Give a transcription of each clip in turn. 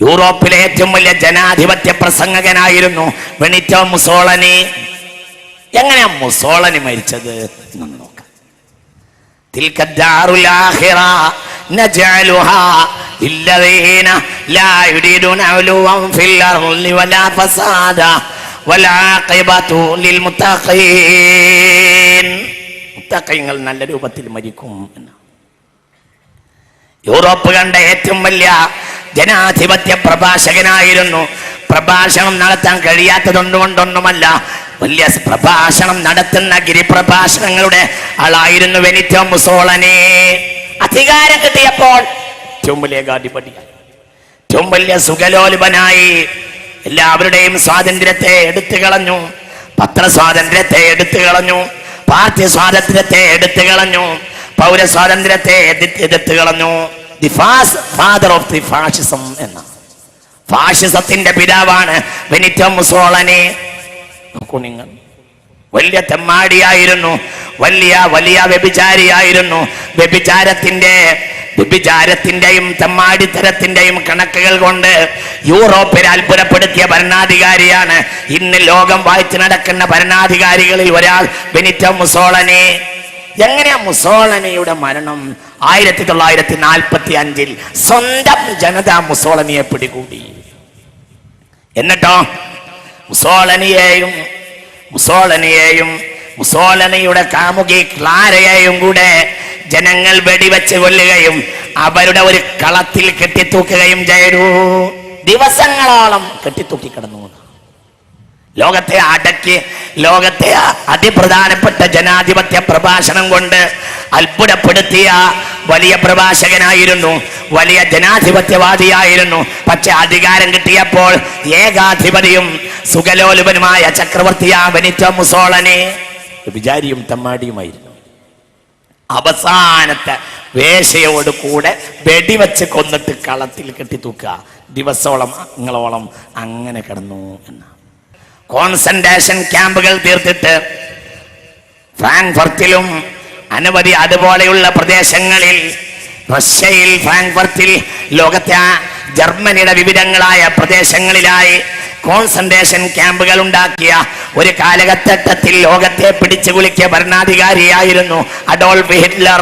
യൂറോപ്പിലെ ഏറ്റവും വലിയ ജനാധിപത്യ പ്രസംഗകനായിരുന്നു ബെനിറ്റോ മുസോളിനി. എങ്ങനെയാ മുസോളിനി മരിച്ചത് എന്ന് നോക്കാം. തിൽക ദാറുൽ ആഖിറ നജഅലുഹാ ലില്ലദീന ലാ യുരീദൂന ഉലുവൻ ഫിൽ അർളി വലാ ഫസാദ വൽ ആഖിബതു ലിൽ മുത്തഖീൻ. മുത്തഖീങ്ങൾ നല്ല രൂപത്തിൽ മരിക്കും എന്ന്. യൂറോപ്പ് കണ്ട ഏറ്റവും വലിയ ജനാധിപത്യ പ്രഭാഷകനായിരുന്നു. പ്രഭാഷണം നടത്താൻ കഴിയാത്തതൊന്നുകൊണ്ടൊന്നുമല്ല, വലിയ പ്രഭാഷണം നടത്തുന്ന ഗിരിപ്രഭാഷണങ്ങളുടെ ആളായിരുന്നു ബെനിറ്റോ മുസോളിനി. അധികാരം കിട്ടിയപ്പോൾ ഏറ്റവും വലിയ ഏകാധിപതിയായി, ഏറ്റവും വലിയ സുഖലോലുപനായി. എല്ലാവരുടെയും സ്വാതന്ത്ര്യത്തെ എടുത്തു കളഞ്ഞു. പത്രസ്വാതന്ത്ര്യത്തെ എടുത്തു കളഞ്ഞു, പാർട്ടി സ്വാതന്ത്ര്യത്തെ എടുത്തു കളഞ്ഞു, പൗരസ്വാതന്ത്ര്യത്തെ എതിർത്ത് കളഞ്ഞു. The father of the fascism എന്ന ഫാഷിസത്തിന്റെ പിതാവാണ് ബെനിറ്റോ മുസോളിനി. നോക്കൂ നിങ്ങൾ, വലിയ തെമ്മാടിയായിരുന്നു, വലിയ വലിയ വ്യഭിചാരിയായിരുന്നു. വ്യഭിചാരത്തിന്റെയും തെമ്മാടിത്തരത്തിന്റെയും കണക്കുകൾ കൊണ്ട് യൂറോപ്പിൽ അത്ഭുതപ്പെടുത്തിയ ഭരണാധികാരിയാണ്. ഇന്ന് ലോകം വായിച്ചു നടക്കുന്ന ഭരണാധികാരികളിൽ ഒരാൾ ബെനിറ്റോ മുസോളിനി. എങ്ങനെയാ മുസോളിനിയുടെ മരണം? 1945 സ്വന്തം ജനത മുസോളിനിയെ പിടികൂടി. എന്നിട്ടോ മുസോളിനിയുടെ കാമുകി ക്ലാരയെയും കൂടെ ജനങ്ങൾ വെടിവെച്ച് കൊല്ലുകയും അവരുടെ ഒരു കളത്തിൽ കെട്ടിത്തൂക്കുകയും ചെയ്തു. ദിവസങ്ങളോളം കെട്ടിത്തൂക്കി കിടന്നു. ലോകത്തെ അതിപ്രധാനപ്പെട്ട ജനാധിപത്യ പ്രഭാഷണം കൊണ്ട് അത്ഭുതപ്പെടുത്തിയ വലിയ പ്രഭാഷകനായിരുന്നു, വലിയ ജനാധിപത്യവാദിയായിരുന്നു. പക്ഷെ അധികാരം കിട്ടിയപ്പോൾ ഏകാധിപതിയും സുഖലോലുപനുമായ ചക്രവർത്തിയാ ബെനിറ്റോ മുസോളിനി വിചാരിയും തമ്മാടിയുമായിരുന്നു. അവസാനത്തെ വേശയോട് കൂടെ വെടിവെച്ച് കൊന്നിട്ട് കളത്തിൽ കെട്ടിത്തൂക്കുക. ദിവസങ്ങളോളം അങ്ങനെ കിടന്നു എന്ന. കോൺസെൻട്രേഷൻ ക്യാമ്പുകൾ തീർത്തിട്ട് ഫ്രാങ്ക്ഫർട്ടിലും അനവധി അതുപോലെയുള്ള പ്രദേശങ്ങളിൽ, റഷ്യയിൽ ഫ്രാങ്ക്ഫർട്ടിൽ, ലോകത്തെ ജർമ്മനിയുടെ വിവിധങ്ങളായ പ്രദേശങ്ങളിലായി കോൺസെൻട്രേഷൻ ക്യാമ്പുകൾ ഉണ്ടാക്കിയ ഒരു കാലഘട്ടത്തിൽ ലോകത്തെ പിടിച്ചു കുലുക്കിയ ഭരണാധികാരിയായിരുന്നു അഡോൾഫ് ഹിറ്റ്ലർ.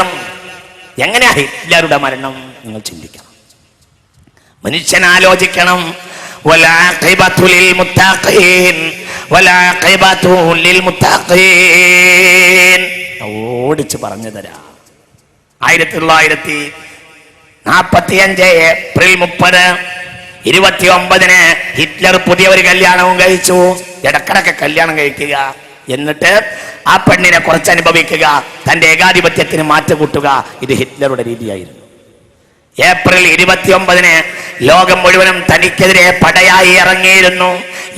എങ്ങനെയാ ഹിറ്റ്ലറുടെ മരണം? നിങ്ങൾ ചിന്തിക്കണം, മനുഷ്യൻ ആലോചിക്കണം. ഓടിച്ചു പറഞ്ഞു തരാം. 1945 ഏപ്രിൽ 30, 29 ഹിറ്റ്ലർ പുതിയ ഒരു കല്യാണവും കഴിച്ചു. ഇടക്കിടക്ക് കല്യാണം കഴിക്കുക, എന്നിട്ട് ആ പെണ്ണിനെ കുറച്ച് അനുഭവിക്കുക, തന്റെ ഏകാധിപത്യത്തിന് മാറ്റുകൂട്ടുക. ഇത് ഹിറ്റ്ലറുടെ രീതിയായിരുന്നു. ഏപ്രിൽ 29 ലോകം മുഴുവനും തനിക്കെതിരെ പടയായി ഇറങ്ങിയിരുന്നു.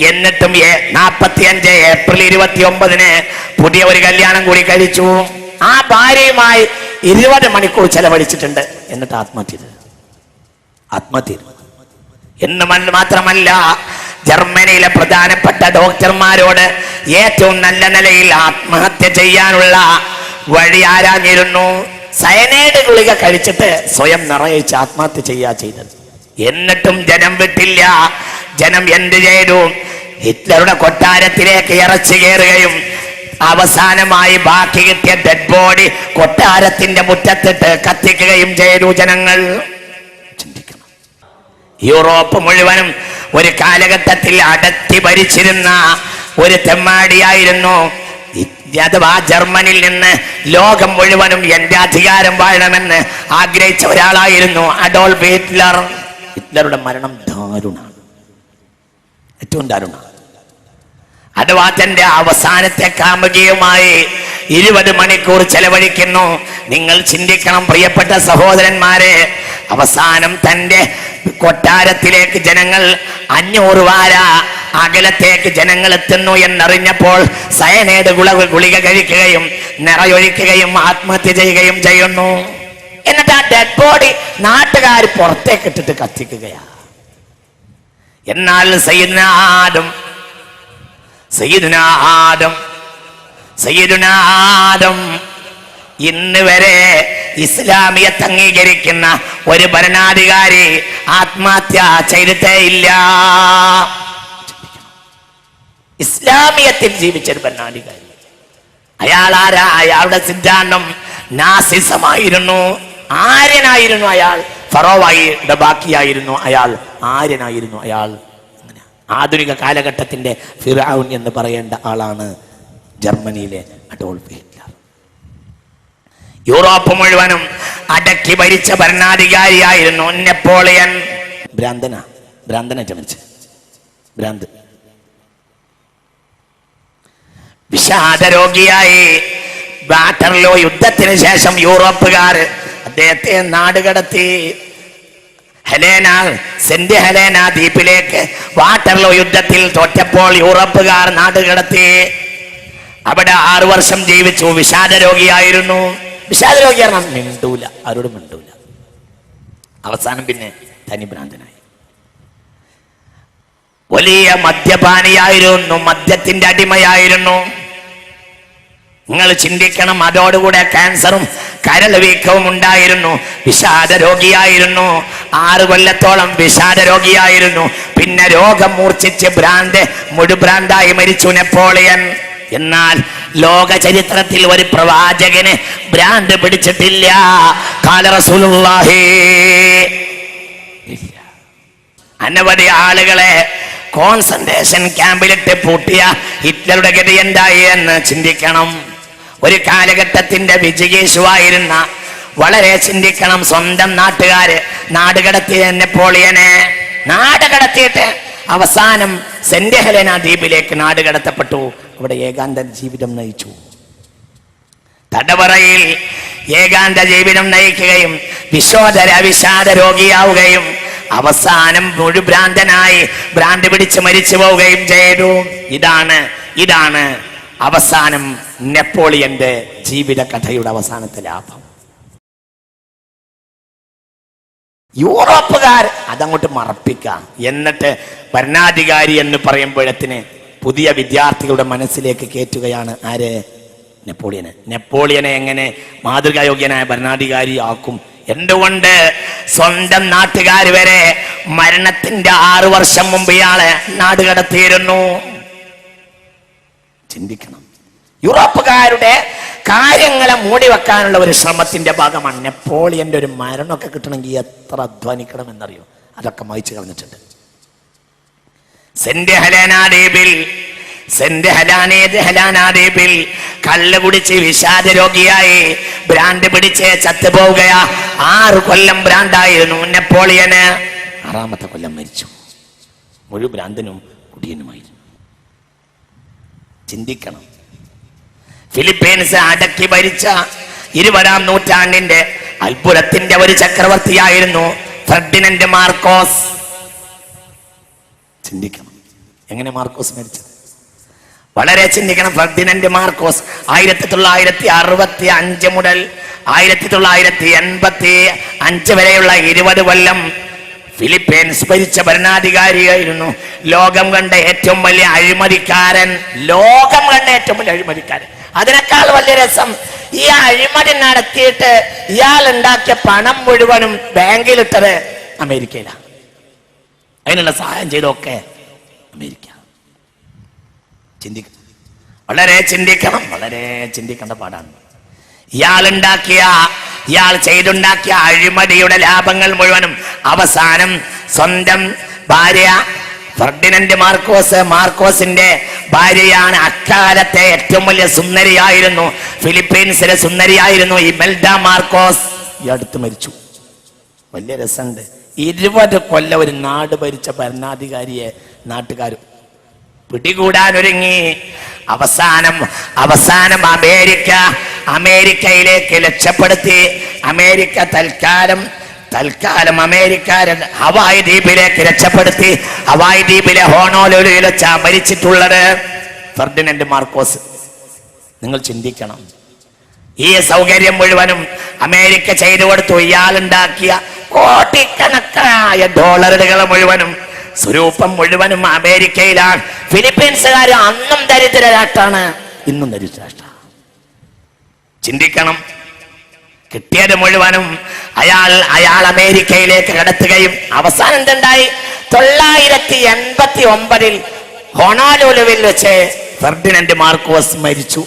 എന്നിട്ടും 45 ഏപ്രിൽ 29 പുതിയ ഒരു കല്യാണം കൂടി കഴിച്ചു. ആ ഭാര്യയുമായി 20 മണിക്കൂർ ചെലവഴിച്ചിട്ടുണ്ട്. എന്നിട്ട് ആത്മഹത്യ എന്ന് മാത്രമല്ല, ജർമ്മനിയിലെ പ്രധാനപ്പെട്ട ഡോക്ടർമാരോട് ഏറ്റവും നല്ല നിലയിൽ ആത്മഹത്യ ചെയ്യാനുള്ള വഴി ആരാഞ്ഞിരുന്നു. സയനൈഡ് ഗുളിക കഴിച്ചിട്ട് സ്വയം നിറയിച്ച് ആത്മഹത്യ ചെയ്തത്. എന്നിട്ടും ജനം വിട്ടില്ല. ജനം എന്ത് ചെയ്തു? ഹിറ്റ്ലറുടെ കൊട്ടാരത്തിലേക്ക് ഇറച്ചി കയറുകയും അവസാനമായി ബാക്കി കിട്ടിയ ഡെഡ് ബോഡി കൊട്ടാരത്തിന്റെ മുറ്റത്തിട്ട് കത്തിക്കുകയും ചെയ്തു. ജനങ്ങൾ ചിന്തിക്കണം. യൂറോപ്പ് മുഴുവനും ഒരു കാലഘട്ടത്തിൽ അടക്കി ഭരിച്ചിരുന്ന ഒരു തെമ്മാടിയായിരുന്നു. അഥവാ ജർമ്മനിയിൽ നിന്ന് ലോകം മുഴുവനും എന്റെ അധികാരം വാഴണമെന്ന് ആഗ്രഹിച്ച ഒരാളായിരുന്നു അഡോൾഫ് ഹിറ്റ്ലർ. ഹിറ്റ്ലറുടെ മരണം ദാരുണാണ്, ഏറ്റവും ദാരുണ. അഥവാ തന്റെ അവസാനത്തെ കാമുകിയുമായി 20 മണിക്കൂർ ചെലവഴിക്കുന്നു. നിങ്ങൾ ചിന്തിക്കണം പ്രിയപ്പെട്ട സഹോദരന്മാരെ, അവസാനം തന്റെ കൊട്ടാരത്തിലേക്ക് ജനങ്ങൾ 500 വാര അകലത്തേക്ക് ജനങ്ങൾ എത്തുന്നു എന്നറിഞ്ഞപ്പോൾ സയനൈഡ് ഗുളിക കഴിക്കുകയും നിറയൊഴിക്കുകയും ആത്മഹത്യ ചെയ്യുകയും ചെയ്യുന്നു. എന്നിട്ട് ആ ഡെഡ് ബോഡി നാട്ടുകാർ പുറത്തേക്ക് ഇട്ടിട്ട് കത്തിക്കുകയാണ്. എന്നാൽ സയ്യിദുനാ ആദം ഇന്ന് വരെ ഇസ്ലാമിയത്ത് അംഗീകരിക്കുന്ന ഒരു ഭരണാധികാരി ആത്മഹത്യ ചെയ്തിട്ടേ ഇല്ല. ഇസ്ലാമിയത്തിൽ ജീവിച്ചൊരു ഭരണാധികാരി. അയാൾ ആരാ? അയാളുടെ സിദ്ധാന്തം നാസിസമായിരുന്നു. ആര്യനായിരുന്നു അയാൾ. ഫറോവയുടെ ബാക്കിയായിരുന്നു അയാൾ. ആര്യനായിരുന്നു അയാൾ. ആധുനിക കാലഘട്ടത്തിന്റെ ഫിറഔൻ എന്ന് പറയേണ്ട ആളാണ് ജർമ്മനിയിലെ അഡോൾഫ് ഹിറ്റ്ലർ. യൂറോപ്പ് മുഴുവനും അടക്കി ഭരിച്ച ഭരണാധികാരിയായിരുന്നു നെപ്പോളിയൻ. ഭ്രാന്തന ജനിച്ച് ഭ്രാന്ത്. വിഷാദരോഗിയായി വാട്ടർലോ യുദ്ധത്തിന് ശേഷം യൂറോപ്പുകാർ അദ്ദേഹത്തെ നാടുകടത്തി. സെന്റ് ഹെലേന ദ്വീപിലേക്ക് വാട്ടർലോ യുദ്ധത്തിൽ തോറ്റപ്പോൾ യൂറോപ്പുകാർ നാടുകടത്തി. അവിടെ 6 വർഷം ജീവിച്ചു. വിഷാദരോഗിയായിരുന്നു. വിഷാദരോഗിയാണ്, മിണ്ടൂല, ആരോടും മിണ്ടൂല. അവസാനം പിന്നെ തനി ഭ്രാന്തനായി. വലിയ മദ്യപാനിയായിരുന്നു, മദ്യത്തിന്റെ അടിമയായിരുന്നു. നിങ്ങൾ ചിന്തിക്കണം, അതോടുകൂടെ ക്യാൻസറും കരൾ വീക്കവും ഉണ്ടായിരുന്നു. വിഷാദരോഗിയായിരുന്നു. 6 കൊല്ലത്തോളം വിഷാദരോഗിയായിരുന്നു. പിന്നെ രോഗം മൂർച്ഛിച്ച് മുഴുഭ്രാന്തായി മരിച്ചു നെപ്പോളിയൻ. എന്നാൽ ലോക ചരിത്രത്തിൽ ഒരു പ്രവാചകന് ഭ്രാന്ത് പിടിച്ചിട്ടില്ല. ഖാല റസൂലുള്ളാഹി. അനവധി ആളുകളെ കോൺസെൻട്രേഷൻ ക്യാമ്പിലിട്ട് പൂട്ടിയ ഹിറ്റ്ലറുടെ ഗതി എന്തായി എന്ന് ചിന്തിക്കണം. ഒരു കാലഘട്ടത്തിന്റെ വിജയേഷുവായിരുന്ന, വളരെ ചിന്തിക്കണം, സ്വന്തം നാട്ടുകാര് നാടുകടത്തിയ നെപ്പോളിയനെ നാടുകടത്തിയിട്ട് അവസാനം സെന്റ് ഹെലേന ദ്വീപിലേക്ക് നാടുകടത്തപ്പെട്ടു. അവിടെ ഏകാന്ത ജീവിതം നയിച്ചു. തടവറയിൽ ഏകാന്ത ജീവിതം നയിക്കുകയും വിഷാദ രോഗിയാവുകയും അവസാനം മുഴുഭ്രാന്തനായി ഭ്രാന്ത് പിടിച്ച് മരിച്ചു പോവുകയും ചെയ്തു. ഇതാണ് അവസാനം നെപ്പോളിയന്റെ ജീവിത കഥയുടെ അവസാനത്തെ ലാഭം. യൂറോപ്പുകാർ അതങ്ങോട്ട് മറപ്പിക്കാം. എന്നിട്ട് ഭരണാധികാരി എന്ന് പറയുമ്പോഴത്തിന് പുതിയ വിദ്യാർത്ഥികളുടെ മനസ്സിലേക്ക് കയറ്റുകയാണ് ആര്? നെപ്പോളിയനെ എങ്ങനെ മാതൃകായോഗ്യനായ ഭരണാധികാരി ആക്കും? എന്തുകൊണ്ട്? സ്വന്തം നാട്ടുകാർ വരെ മരണത്തിന്റെ 6 വർഷം മുമ്പ് ഇയാളെ നാടുകടത്തിയിരുന്നു. ചിന്തിക്കണം. യൂറോപ്പുകാരുടെ കാര്യങ്ങളെ മൂടി വെക്കാനുള്ള ഒരു ശ്രമത്തിന്റെ ഭാഗമാണ്. നെപ്പോളിയന്റെ ഒരു മരണമൊക്കെ കിട്ടണമെങ്കിൽ എത്ര അധ്വാനിക്കണം എന്നറിയോ? അതൊക്കെ മായ്ച്ചു കളഞ്ഞിട്ടുണ്ട്. സെന്റ് ഹെലാന ദ്വീപിൽ കള്ള് കുടിച്ച് വിഷാദരോഗിയായി ഭ്രാന്ത് പിടിച്ച് ചത്തുപോവുകയാ. 6 കൊല്ലം ഭ്രാന്തായിരുന്നു നെപ്പോളിയന്. 6ാമത്തെ കൊല്ലം മരിച്ചു. മുഴുഭ്രാന്തനും കുടിയനുമായിരുന്നു. ചിന്തിക്കണം. ഫിലിപ്പീൻസ് അടക്കി ഭരിച്ച 20ാം നൂറ്റാണ്ടിന്റെ അത്ഭുതത്തിന്റെ ഒരു ചക്രവർത്തിയായിരുന്നു ഫെർഡിനൻഡ് മാർക്കോസ്. ചിന്തിക്കണം, എങ്ങനെ മാർക്കോസ് മരിച്ചത്? വളരെ ചിന്തിക്കണം. ഫെർഡിനൻഡ് മാർക്കോസ് 1965 മുതൽ 1985 വരെയുള്ള 20 കൊല്ലം ഫിലിപ്പീൻസ് ഭരിച്ച ഭരണാധികാരിയായിരുന്നു. ലോകം കണ്ട ഏറ്റവും വലിയ അഴിമതിക്കാരൻ. അതിനേക്കാൾ വലിയ രസം, ഈ അഴിമതി നടത്തിയിട്ട് ഇയാൾ ഉണ്ടാക്കിയ പണം മുഴുവനും ബാങ്കിലിട്ടത് അമേരിക്കയിലാണ്. അതിനുള്ള സഹായം ചെയ്തൊക്കെ അമേരിക്ക. വളരെ ചിന്തിക്കേണ്ട പാടാണ്. ഇയാൾ ചെയ്തുണ്ടാക്കിയ അഴിമതിയുടെ ലാഭങ്ങൾ മുഴുവനും അവസാനം സ്വന്തം ഭാര്യ ഫെർഡിനൻഡ് മാർക്കോസിന്റെ ഭാര്യയാണ്. അക്കാലത്തെ ഏറ്റവും വലിയ സുന്ദരിയായിരുന്നു, ഫിലിപ്പീൻസിലെ സുന്ദരിയായിരുന്നു ഇമെൽഡ മാർക്കോസ്. ഈ അടുത്ത് മരിച്ചു. വലിയ രസമുണ്ട്. 20 കൊല്ലം ഒരു നാട് ഭരിച്ച ഭരണാധികാരിയെ നാട്ടുകാർ പിടികൂടാനൊരുങ്ങി. അവസാനം അമേരിക്കയിലേക്ക് ലക്ഷ്യപ്പെടുത്തി. അമേരിക്ക തൽക്കാലം അമേരിക്കാരൻ ഹവായ് ദ്വീപിലേക്ക് രക്ഷപ്പെടുത്തി. ഹവായ് ദ്വീപിലെ ഹോണോലുലുവിൽ വെച്ചാ മരിച്ചിട്ടുള്ളത് ഫെർഡിനൻഡ് മാർക്കോസ്. നിങ്ങൾ ചിന്തിക്കണം, ഈ സൗകര്യം മുഴുവനും അമേരിക്ക ചെയ്തു കൊടുത്തു. ഇയാളുണ്ടാക്കിയ കോടിക്കണക്കായ ഡോളറുകൾ മുഴുവനും, സ്വരൂപം മുഴുവനും അമേരിക്കയിലാണ്. ഫിലിപ്പീൻസുകാർ അന്നും ദരിദ്ര രാഷ്ട്രമാണ്, ഇന്നും ദരിദ്ര രാഷ്ട്ര. ചിന്തിക്കണം. കിട്ടിയത് മുഴുവനും അയാൾ അമേരിക്കയിലേക്ക് കടത്തുകയും അവസാനം എന്തുണ്ടായി? 989 ഹൊണോലുലുവിൽ വെച്ച് ഫെർഡിനൻഡ് മാർക്കോസ് മരിച്ചു.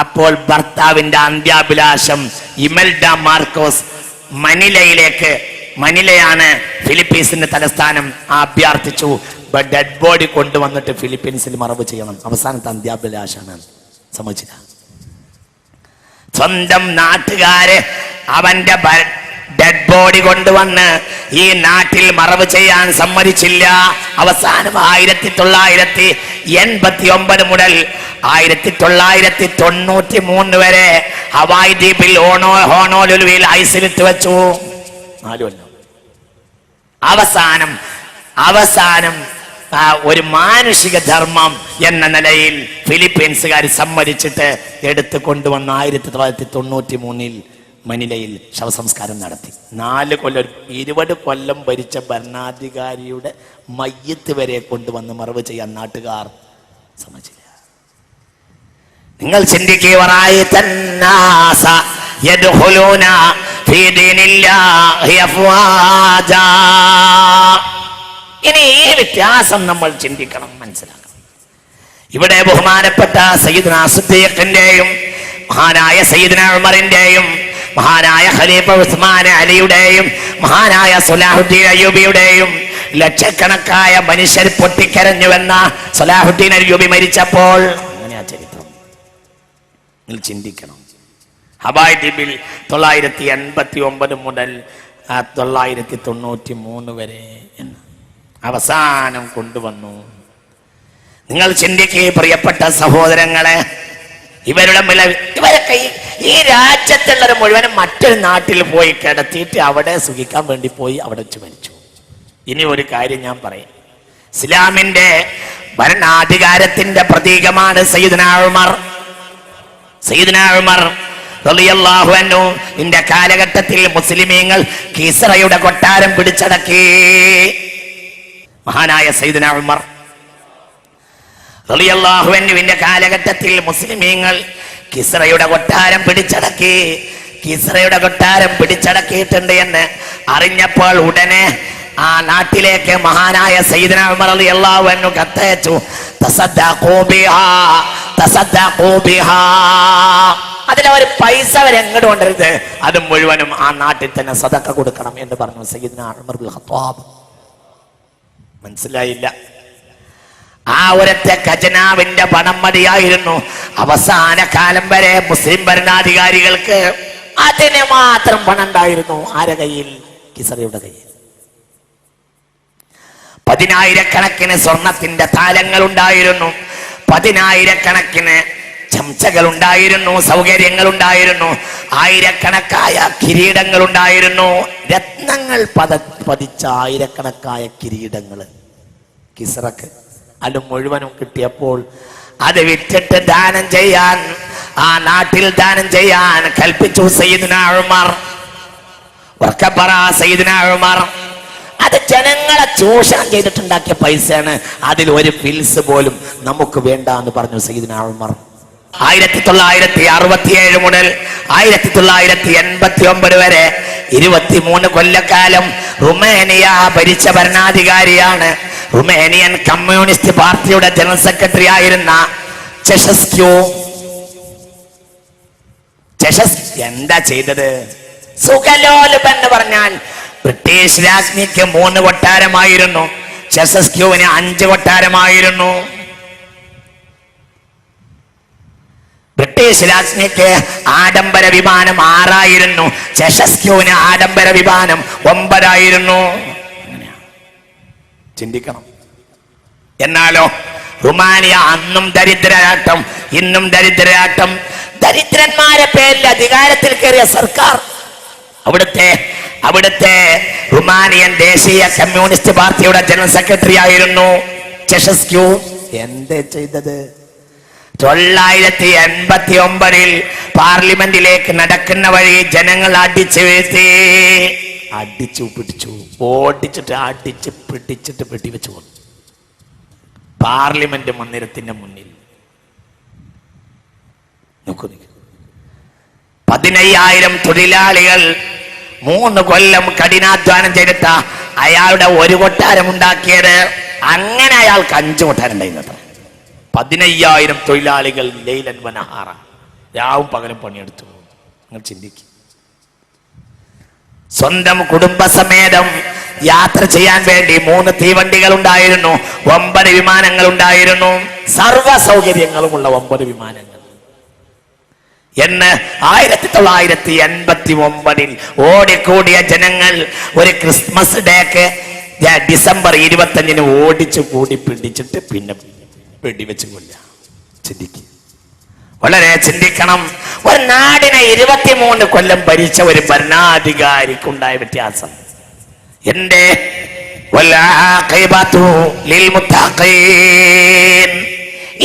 അപ്പോൾ ഭർത്താവിന്റെ അന്ത്യാഭിലാഷം ഇമൽഡ മാർക്കോസ് മനിലയാണ് ഫിലിപ്പീൻസിന്റെ തലസ്ഥാനം, അഭ്യർത്ഥിച്ചു. ഡെഡ് ബോഡി കൊണ്ടുവന്നിട്ട് ഫിലിപ്പീൻസിൽ മറവ് ചെയ്യണം. അവസാനത്തെ അന്ത്യാഭിലാഷാണ്. സമ്മതിച്ചില്ല. സ്വന്തം നാട്ടുകാര് അവന്റെ ഡെഡ് ബോഡി കൊണ്ടുവന്ന് ഈ നാട്ടിൽ മറവ് ചെയ്യാൻ സമ്മതിച്ചില്ല. അവസാനം 1989 മുതൽ 1993 വരെ ഹവായ് ദ്വീപിൽ ഹോണോലുലുവിൽ ഐസിലിട്ട് വെച്ചു. 4 കൊല്ലം. അവസാനം ഒരു മാനുഷിക ധർമ്മം എന്ന നിലയിൽ ഫിലിപ്പീൻസുകാർ സമ്മതിച്ചിട്ട് എടുത്തു കൊണ്ടുവന്ന 1993 മനിലയിൽ ശവസംസ്കാരം നടത്തി. 4 കൊല്ലം, 20 കൊല്ലം ഭരിച്ച ഭരണാധികാരിയുടെ മയ്യത്ത് വരെ കൊണ്ടുവന്ന് മറവ് ചെയ്യാൻ നാട്ടുകാർ സമ്മതിച്ചില്ല. നിങ്ങൾ ഇനി ഈ വ്യത്യാസം നമ്മൾ ചിന്തിക്കണം, മനസ്സിലാക്കണം. ഇവിടെ ബഹുമാനപ്പെട്ട സയ്യിദ്നാ സിദ്ദീഖിന്റെയും മഹാനായ സയ്യിദ്നാ ഉമറിന്റെയും മഹാനായ ഖലീഫ ഉസ്മാൻ അലിയുടെയും മഹാനായ സലാഹുദ്ദീൻ അയ്യൂബിയുടെയും ലക്ഷക്കണക്കായ മനുഷ്യർ പൊട്ടിക്കരഞ്ഞുവെന്ന സലാഹുദ്ദീൻ അയ്യൂബി മരിച്ചപ്പോൾ അങ്ങനെയാ ചരിത്രം. നിങ്ങൾ ചിന്തിക്കണം. ഹവായ് ദ്വീപിൽ 989 മുതൽ 993 വരെ എന്ന് അവസാനം കൊണ്ടുവന്നു. നിങ്ങൾ ചിന്തിക്കുക പ്രിയപ്പെട്ട സഹോദരങ്ങളെ, ഇവരൊക്കെ ഈ രാജ്യത്തുള്ളവർ മുഴുവനും മറ്റൊരു നാട്ടിൽ പോയി കിടത്തിയിട്ട് അവിടെ സുഖിക്കാൻ വേണ്ടി പോയി അവിടെ വെച്ച് മരിച്ചു. ഇനി ഒരു കാര്യം ഞാൻ പറയും. ഇസ്ലാമിന്റെ ഭരണാധികാരത്തിന്റെ പ്രതീകമാണ് സയ്യിദ്നാ ഉമർ റളിയല്ലാഹു അൻഹു. ഇതിന്റെ കാലഘട്ടത്തിൽ മുസ്ലിമീങ്ങൾ കിസ്റയുടെ കൊട്ടാരം പിടിച്ചടക്കി. മഹാനായ സയ്യിദ്നാ ഉമർ റളിയല്ലാഹു അൻഹുവിന്റെ കാലഘട്ടത്തിൽ മുസ്ലിമീങ്ങൾ കിസ്റയുടെ കൊട്ടാരം പിടിച്ചടക്കി. കിസ്റയുടെ കൊട്ടാരം പിടിച്ചടക്കിയിട്ടുണ്ട് എന്ന് അറിഞ്ഞപ്പോൾ ഉടനെ ആ നാട്ടിലേക്ക് മഹാനായ സയ്യിദ്നാ ഉമർ റളിയല്ലാഹു അൻഹു കത്തയച്ചു. തസദ്ദഖൂ ബിഹാ. അതിലൊരു പൈസ അവരെങ്ങോട്ട് കൊണ്ടരുത്, അത് മുഴുവനും ആ നാട്ടിൽ തന്നെ സദഖ കൊടുക്കണം എന്ന് പറഞ്ഞു സയ്യിദ്നാ ഉമർ ബിൻ ഖത്താബ്. മനസ്സിലായില്ല. ആ ഒരൊറ്റ ഖജനാവിന്റെ പണം മതിയായിരുന്നു അവസാന കാലം വരെ മുസ്ലിം ഭരണാധികാരികൾക്ക്. അതിന് മാത്രം പണം ഉണ്ടായിരുന്നു. ആരുടെ കയ്യിൽ? കിസ്റയുടെ കയ്യിൽ. 10,000-കണക്കിന് സ്വർണത്തിന്റെ താലങ്ങൾ ഉണ്ടായിരുന്നു, 10,000-കണക്കിന് ചംച്ചകൾ ഉണ്ടായിരുന്നു, സൗകര്യങ്ങൾ ഉണ്ടായിരുന്നു, 1000-കണക്കായ കിരീടങ്ങൾ ഉണ്ടായിരുന്നു, രത്നങ്ങൾ പതിച്ച 1000-കണക്കായ കിരീടങ്ങൾ കിസ്റക്ക്. അത് മുഴുവനും കിട്ടിയപ്പോൾ അത് വിറ്റിട്ട് ദാനം ചെയ്യാൻ, ആ നാട്ടിൽ ദാനം ചെയ്യാൻ കൽപ്പിച്ചു സയ്യിദ്നാ ഉമർ. സയ്യിദ്നാ ഉമർ അത് ജനങ്ങളെ ചൂഷണം ചെയ്തിട്ടുണ്ടാക്കിയ പൈസയാണ്, അതിൽ ഒരു ഫിൽസ് പോലും നമുക്ക് വേണ്ട എന്ന് പറഞ്ഞു സയ്യിദ്നാ ഉമർ. 1967 മുതൽ 1989 വരെ 23 കൊല്ലക്കാലം റുമേനിയ ഭരിച്ച ഭരണാധികാരിയാണ് റുമേനിയൻ കമ്മ്യൂണിസ്റ്റ് പാർട്ടിയുടെ ജനറൽ സെക്രട്ടറി ആയിരുന്ന ചെഷസ്ക്യൂ. എന്താ ചെയ്തത്? സുഖലോലുപ് എന്ന് പറഞ്ഞാൽ ബ്രിട്ടീഷ് രാജ്ഞിക്ക് 3 കൊട്ടാരമായിരുന്നു, ചെഷസ്ക്യൂവിന് 5 കൊട്ടാരമായിരുന്നു. ബ്രിട്ടീഷ് രാജ്ഞിക്ക് ആഡംബര വിമാനം 6 ആയിരുന്നു, ചെഷസ്ക്യൂവിന് ആഡംബര വിമാനം 9 ആയിരുന്നു. ചിന്തിക്കണം. എന്നാലോ റുമാനിയ അന്നും ദരിദ്രരാട്ടം, ഇന്നും ദരിദ്രരാട്ടം. ദരിദ്രന്മാരെ പേരിൽ അധികാരത്തിൽ കയറിയ സർക്കാർ അവിടുത്തെ റുമാനിയൻ ദേശീയ കമ്മ്യൂണിസ്റ്റ് പാർട്ടിയുടെ ജനറൽ സെക്രട്ടറി ആയിരുന്നു ചെഷസ്ക്യൂ. എന്തേ ചെയ്തത്? 989 പാർലമെന്റിലേക്ക് നടക്കുന്ന വഴി ജനങ്ങൾ അടിച്ചു വീഴ്ത്തി, അടിച്ചു പിടിച്ചു, ഓടിച്ചിട്ട് അടിച്ച് പിടിച്ചിട്ട് വെടിവെച്ചു കൊന്നു പാർലമെന്റ് മന്ദിരത്തിന്റെ മുന്നിൽ. നോക്കൂ, 15,000 തൊഴിലാളികൾ 3 കൊല്ലം കഠിനാധ്വാനം ചെയ്തിട്ട അയാളുടെ ഒരു കൊട്ടാരം ഉണ്ടാക്കിയത്. അങ്ങനെ അയാൾക്ക് 5 കൊട്ടാരം ഉണ്ടായിരുന്നത്. 15,000 തൊഴിലാളികൾ ലൈലൻ വനഹാറ, രാവും പകലും പണിയെടുത്തു. നിങ്ങൾ ചിന്തിക്കും. സ്വന്തം കുടുംബസമേതം യാത്ര ചെയ്യാൻ വേണ്ടി 3 തീവണ്ടികൾ ഉണ്ടായിരുന്നു, 9 വിമാനങ്ങൾ ഉണ്ടായിരുന്നു, സർവ്വ സൗകര്യങ്ങളുമുള്ള 9 വിമാനങ്ങൾ. എന്ന് 1989 ഓടിക്കൂടിയ ജനങ്ങൾ ഒരു ക്രിസ്മസ് ഡേക്ക് ഡിസംബർ 25 ഓടിച്ചു കൂടി പിടിച്ചിട്ട് പിന്നെ വെടിവെച്ച് കൊല്ല. ചിന്തിക്കുക, വളരെ ചിന്തിക്കണം. ഒരു നാടിനെ 23 കൊല്ലം ഭരിച്ച ഒരു ഭരണാധികാരിക്കുണ്ടായ വ്യത്യാസം. എന്റെ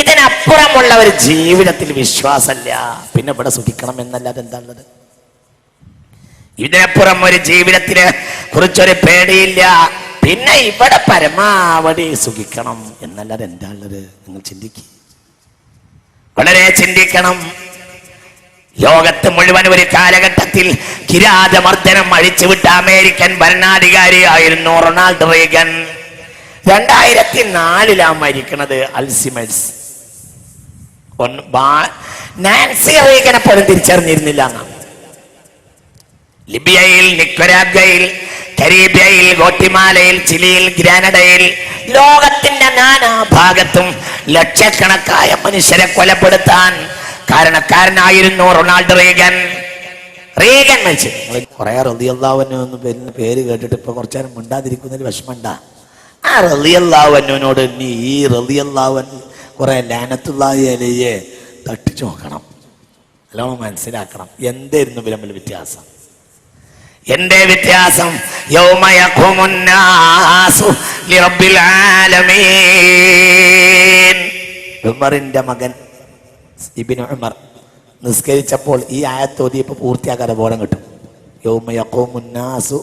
ഇതിനപ്പുറമുള്ള ഒരു ജീവിതത്തിൽ വിശ്വാസമില്ല. പിന്നെ ഇവിടെ സുഖിക്കണം എന്നല്ലാതെ എന്താ ഉള്ളത്? ഇതിനപ്പുറം ഒരു ജീവിതത്തിനെ കുറിച്ചൊരു പേടിയില്ല. പിന്നെ ഇവിടെ പരമാവധി സുഖിക്കണം എന്നല്ലാതെ എന്താ ഉള്ളത്? നിങ്ങൾ ചിന്തിക്കുക, വളരെ ചിന്തിക്കണം. ലോകത്ത് മുഴുവൻ ഒരു കാലഘട്ടത്തിൽ കിരാതമർദ്ദനം അഴിച്ചുവിട്ട അമേരിക്കൻ ഭരണാധികാരിയായിരുന്നു റൊണാൾഡ് റീഗൻ. 2004 മരിക്കുന്നത് അൽസിമേഴ്സ്. നാൻസി റീഗനെ പോലും തിരിച്ചറിഞ്ഞിരുന്നില്ല എന്നാണ്. ലിബിയയിൽ, നിക്കരാഗ്വയിൽ, കരീബിയയിൽ, ഗോട്ടിമാലയിൽ, ചിലിയിൽ, ഗ്രാനഡയിൽ, ലോകത്തിന്റെ നാനാഭാഗത്തും ലക്ഷക്കണക്കായ മനുഷ്യരെ കൊലപ്പെടുത്താൻ കാരണക്കാരനായിരുന്നു റൊണാൾഡ് റീഗൻ. റീഗൻ മരിച്ചു. കുറെ റളിയല്ലാഹു അൻഹു എന്ന് പേര് കേട്ടിട്ട് ഇപ്പൊ കുറച്ചേരം മിണ്ടാതിരിക്കുന്നതിൽ വിഷമണ്ട. ആ റളിയല്ലാഹു അൻഹുവിനോട് നീ ഈ റളിയല്ലാഹു അൻഹു കുറെ ലാനത്തുല്ലാഹി അലൈഹി തട്ടിച്ചു നോക്കണം, നല്ലോണം മനസ്സിലാക്കണം എന്തായിരുന്നു തമ്മിൽ വ്യത്യാസം. എന്റെ വ്യത്യാസം യൗമ യഖൂമുന്നാസു ലിറബ്ബിൽ ആലമീൻ. ഉമറിന്റെ മകൻ ഇബ്നു ഉമർ നിസ്കരിച്ചപ്പോൾ ഈ ആയത്ത് ഓതിയപ്പോൾ പൂർത്തിയാക്കാതെ ബോധം കിട്ടും. യൗമ യഖൂമുന്നാസു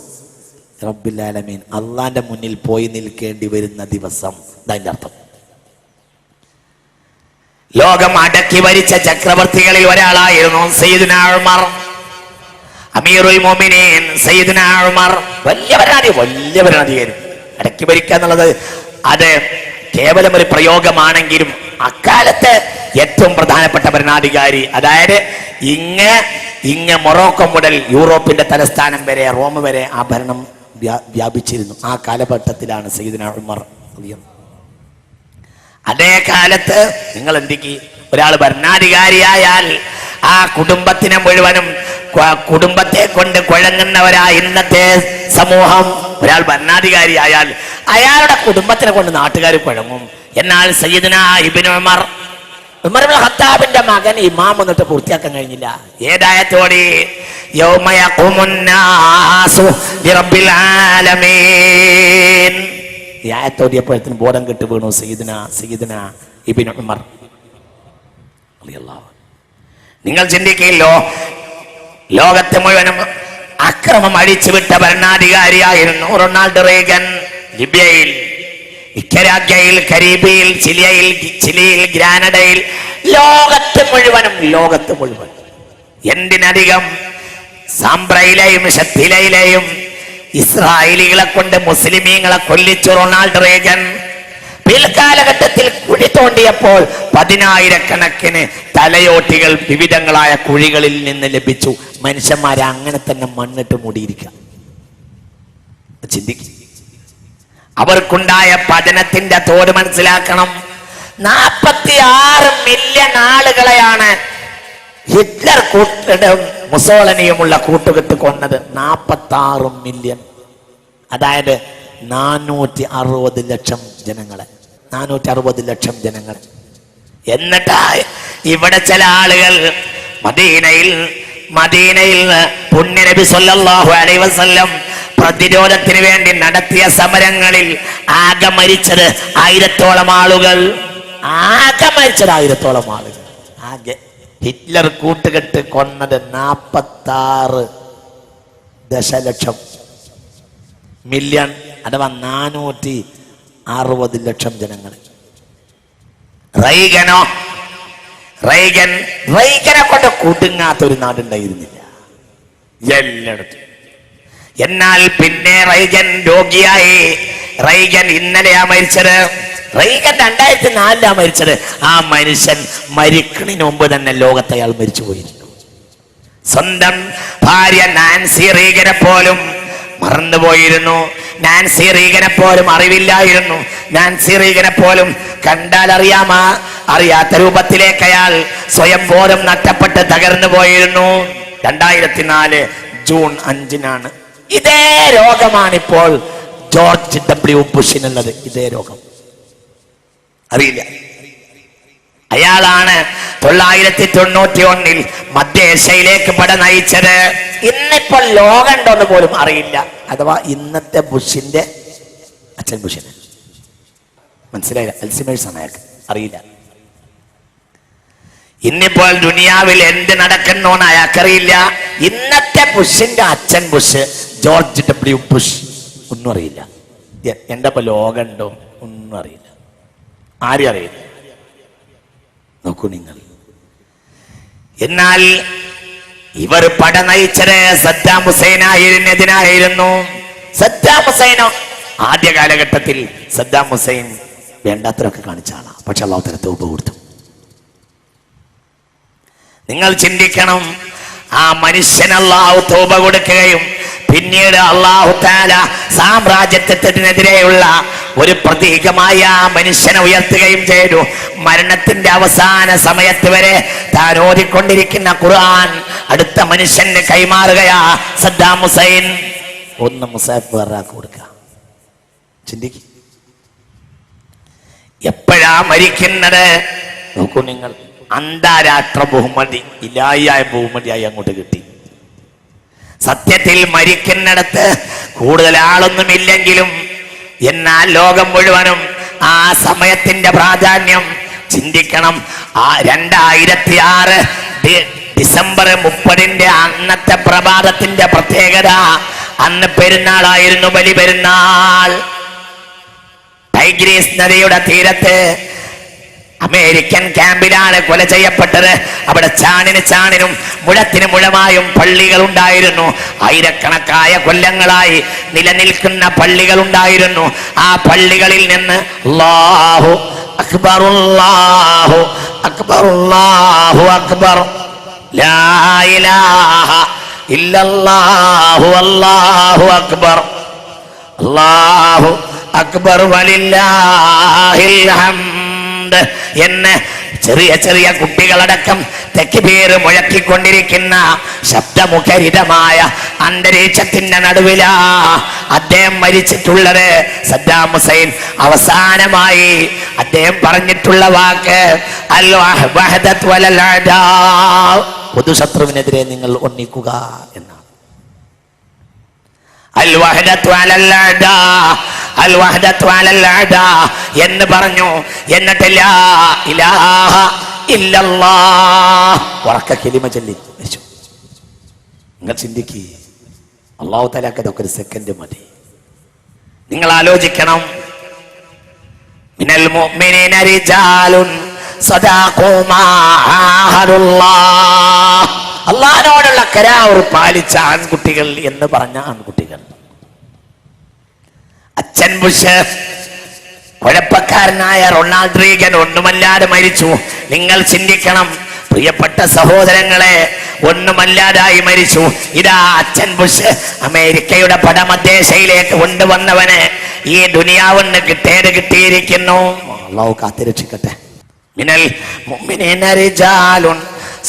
റബ്ബിൽ ആലമീൻ, അള്ളാന്റെ മുന്നിൽ പോയി നിൽക്കേണ്ടി വരുന്ന ദിവസം. അതിന്റെ അർത്ഥം ലോകം അടക്കി ഭരിച്ച ചക്രവർത്തികളിൽ ഒരാളായിരുന്നു സയ്യിദുനാ ഉമർ, അമീറുൽ മുഅ്മിനീൻ സയ്യിദുനാ ഉമർ. വലിയ ഭരണാധികാരി. അടക്കി ഭരിക്കുക എന്നുള്ളത് അത് കേവലം ഒരു പ്രയോഗമാണെങ്കിലും അക്കാലത്ത് ഏറ്റവും പ്രധാനപ്പെട്ട ഭരണാധികാരി. അതായത് ഇങ്ങ് മൊറോക്കോ മുതൽ യൂറോപ്പിന്റെ തലസ്ഥാനം വരെ, റോം വരെ ആ ഭരണം വ്യാപിച്ചിരുന്നു. ആ കാലഘട്ടത്തിലാണ് സയ്യിദുനാ ഉമർ. അതേ കാലത്ത് നിങ്ങൾ എന്തിക്ക് ഒരാൾ ഭരണാധികാരിയായാൽ ആ കുടുംബത്തിനെ മുഴുവനും, കുടുംബത്തെ കൊണ്ട് കുഴങ്ങുന്നവരാ ഇന്നത്തെ സമൂഹം. ഒരാൾ ഭരണാധികാരിയായാൽ അയാളുടെ കുടുംബത്തിനെ കൊണ്ട് നാട്ടുകാർ കുഴങ്ങും. എന്നാൽ സയ്യിദുനാ ഇബ്നു ഉമർ ഇബ്നു ഖത്താബിന്റെ മകൻ ഇമാം എന്നിട്ട് പൂർത്തിയാക്കാൻ കഴിഞ്ഞില്ല. ഏതായത്തോടെ യൗമ യഖൂമുന്നാസു ലിറബ്ബിൽ ആലമീൻ ഈ ആയത്തോടിയപ്പോഴത്തിന് ബോധം കെട്ട് വീണു സയ്യിദുനാ ഇബ്നു ഉമർ റളിയല്ലാഹു. നിങ്ങൾ ചിന്തിക്കില്ലോ, ലോകത്തെ മുഴുവനും അക്രമം അഴിച്ചുവിട്ട ഭരണാധികാരിയായിരുന്നു റൊണാൾഡ് റീഗൻ. ലിബിയയിൽ, നിക്കരാഗ്വയിൽ, കരീബിയയിൽ, ചിലിയിൽ, ഗ്രാനഡയിൽ, ലോകത്ത് മുഴുവൻ എന്തിനധികം സാംബ്രയിലെയും ഷത്തിലയിലെയും ഇസ്രായേലികളെ കൊണ്ട് മുസ്ലിമീങ്ങളെ കൊല്ലിച്ചു റൊണാൾഡ് റീഗൻ. പിൽക്കാലഘട്ടത്തിൽ കുഴി തോണ്ടിയപ്പോൾ 10,000 തലയോട്ടികൾ വിവിധങ്ങളായ കുഴികളിൽ നിന്ന് ലഭിച്ചു. മനുഷ്യന്മാരെ അങ്ങനെ തന്നെ മണ്ണിട്ട് മൂടിയിരിക്കുക. ചിന്തിക്കും, അവർക്കുണ്ടായ പതനത്തിന്റെ തോത് മനസ്സിലാക്കണം. 46 മില്യൺ ആളുകളെയാണ് ഹിറ്റ്ലർ മുസോളിനിയുമുള്ള കൂട്ടുകെട്ട് കൊന്നത്. 46 മില്യൺ, അതായത് 460 ലക്ഷം ജനങ്ങളെ. 460 ലക്ഷം ജനങ്ങൾ. എന്നിട്ട് ഇവിടെ ചില ആളുകൾ മദീനയിൽ പുണ്യനബി സല്ലല്ലാഹു അലൈഹി വസല്ലം പ്രതിരോധത്തിന് വേണ്ടി നടത്തിയ സമരങ്ങളിൽ ആകെ മരിച്ചത് 1000-ഓളം ആളുകൾ. ആകെ ഹിറ്റ്ലർ കൂട്ടുകെട്ട് കൊന്നത് 46 ദശലക്ഷം മില്യൺ, അഥവാ 460 ലക്ഷം ജനങ്ങൾ. റീഗനോ റൈഗനെ കൊണ്ട് കുടുങ്ങാത്തൊരു നാടുണ്ടായിരുന്നില്ല എല്ലായിടത്തും. എന്നാൽ പിന്നെ റൈഗൻ രോഗിയായി. റൈഗൻ ഇന്നലെയാ മരിച്ചത്. റൈഗൻ 2004 മരിച്ചത്. ആ മനുഷ്യൻ മരിക്കണിന് മുമ്പ് തന്നെ ലോകത്ത് അയാൾ മരിച്ചു പോയിരുന്നു. സ്വന്തം ഭാര്യ നാൻസി റീഗനെ പോലും മറന്നുപോയിരുന്നു. നാൻസി റീഗനെ പോലും അറിവില്ലായിരുന്നു. നാൻസി റീഗനെ പോലും കണ്ടാൽ അറിയാത്ത രൂപത്തിലേക്ക് അയാൾ സ്വയം ബോധം നഷ്ടപ്പെട്ട് തകർന്നു പോയിരുന്നു. 2004 ജൂൺ 5 ഇതേ രോഗമാണിപ്പോൾ ജോർജ് ഡബ്ല്യു ബുഷിനുള്ളത്. ഇതേ രോഗം അറിയില്ല. അയാളാണ് 991 മധ്യേഷ്യയിലേക്ക് പട നയിച്ചത്. ഇന്നിപ്പോൾ ലോകം ഉണ്ടോന്ന് പോലും അറിയില്ല. അഥവാ ഇന്നത്തെ ബുഷിന്റെ അച്ഛൻ ബുഷിന് മനസ്സിലായില്ല. അൽസിമേഴ്സ് അയാൾക്ക് അറിയില്ല. ഇന്നിപ്പോൾ ദുനിയാവിൽ എന്ത് നടക്കുന്നോന്ന് അയാൾക്കറിയില്ല. ഇന്നത്തെ ബുഷിന്റെ അച്ഛൻ ബുഷ് ജോർജ് ഡബ്ല്യു ബുഷ് ഒന്നും അറിയില്ല. എന്റെ ഇപ്പൊ ലോകം ഉണ്ടോ ഒന്നും അറിയില്ല. ആരും അറിയില്ല. നോക്കൂ നിങ്ങൾ. എന്നാൽ ഇവർ പട നയിച്ചത് സദ്ദാം ഹുസൈനായിരുന്നെതിനായിരുന്നു. സദ്ദാം ഹുസൈനോ ആദ്യ കാലഘട്ടത്തിൽ സദ്ദാം ഹുസൈൻ വേണ്ടാത്തരൊക്കെ കാണിച്ചാണ്. പക്ഷെ അല്ലാഹു തആല തൗബ കൊടുത്തു. നിങ്ങൾ ചിന്തിക്കണം, ആ മനുഷ്യൻ അല്ലാഹു തൗബ കൊടുക്കുകയും പിന്നീട് അല്ലാഹു തആല സാമ്രാജ്യത്വത്തിനെതിരെയുള്ള ഒരു പ്രതീകമായ ആ മനുഷ്യനെ ഉയർത്തുകയും ചെയ്തു. മരണത്തിന്റെ അവസാന സമയത്ത് വരെ താൻ ഓതിക്കൊണ്ടിരിക്കുന്ന ഖുർആൻ അടുത്ത മനുഷ്യന് കൈമാറുകയാ സദ്ദാം ഹുസൈൻ. ഒന്ന് മുസാഫ് വേറാക്ക് കൊടുക്കുക. ചിന്തിക്കുക, എപ്പോഴാ മരിക്കുന്നത് നോക്കൂ നിങ്ങൾ. അന്താരാഷ്ട്ര ബഹുമതി, ഇലാഹിയായ ബഹുമതിയായി അങ്ങോട്ട് കിട്ടി. സത്യത്തിൽ മരിക്കുന്നിടത്ത് കൂടുതൽ ആളൊന്നുമില്ലെങ്കിലും എന്നാൽ ലോകം മുഴുവനും ആ സമയത്തിന്റെ പ്രാധാന്യം ചിന്തിക്കണം. ആ 2006 ഡിസംബർ 30 അന്നത്തെ പ്രഭാതത്തിന്റെ പ്രത്യേകത, അന്ന് പെരുന്നാളായിരുന്നു, ബലി പെരുന്നാൾ. ടൈഗ്രീസ് നദിയുടെ തീരത്ത് അമേരിക്കൻ ക്യാമ്പിലാണ് കൊല ചെയ്യപ്പെട്ടത്. അവിടെ ചാണിനും മുഴത്തിന് മുഴമായും പള്ളികൾ ഉണ്ടായിരുന്നു. ആയിരക്കണക്കായ കൊല്ലങ്ങളായി നിലനിൽക്കുന്ന പള്ളികൾ ഉണ്ടായിരുന്നു. ആ പള്ളികളിൽ നിന്ന് അല്ലാഹു അക്ബർ അല്ലാഹു അക്ബർ അല്ലാഹു അക്ബർ ലാ ഇലാഹ ഇല്ലല്ലാഹു അല്ലാഹു അക്ബർ അല്ലാഹു അക്ബർ വലില്ലാഹിൽ ഹംദ് എന്ന് ചെറിയ ചെറിയ കുട്ടികളടക്കം തക്ബീർ മുഴക്കിക്കൊണ്ടിരിക്കുന്ന ശബ്ദമുഖരിതമായ അന്തരീക്ഷത്തിന്റെ നടുവിലാ അദ്ദേഹം മരിച്ചിട്ടുള്ളത്. സദ്ദാം ഹുസൈൻ അവസാനമായി അദ്ദേഹം പറഞ്ഞിട്ടുള്ള വാക്ക് അൽ വഹദത്ത് വലൽ അദാ, പൊതുശത്രുവിനെതിരെ നിങ്ങൾ ഒന്നിക്കുക എന്നാണ്. അൽ വഹദത്ത് വലൽ അദാ, അൽ വഹദത്ത് വലൽ അദാ എന്ന് പറഞ്ഞു. എന്നിട്ട് ലാ ഇലാഹ ഇല്ലല്ലാഹ് ഉറക്ക കലിമ ചൊല്ലി മരിച്ചു. നിങ്ങൾ ചിന്തിക്കുക, അല്ലാഹു തആലക്ക് അതൊക്കെ ഒരു സെക്കൻഡ് മതി. നിങ്ങൾ ആലോചിക്കണം. മിനൽ മുഅ്മിനീന റിജാലുൻ സദഖൂ മാ ആഹദുല്ലാഹ്, അല്ലാഹുവിനോടുള്ള കരാർ പാലിച്ച ആൺകുട്ടികൾ എന്ന് പറഞ്ഞ ആൺകുട്ടികൾ. അച്ഛൻ ബുഷ്, കുഴപ്പക്കാരനായ റൊണാൾഡ് റീഗൻ ഒന്നുമല്ലാതെ മരിച്ചു. നിങ്ങൾ ചിന്തിക്കണം പ്രിയപ്പെട്ട സഹോദരങ്ങളെ, ഒന്നുമല്ലാതായി മരിച്ചു. ഇതാ അച്ഛൻ ബുഷ് അമേരിക്കയുടെ പടമധ്യേഷ്യയിലേക്ക് കൊണ്ടുവന്നവന് ഈ ദുനിയാവെന്ന് കിട്ടിയിരിക്കുന്നു. അല്ലാഹു കാത്തിരക്ഷിക്കട്ടെ. മിനൽ മുഅ്മിനീന റിജാലുൻ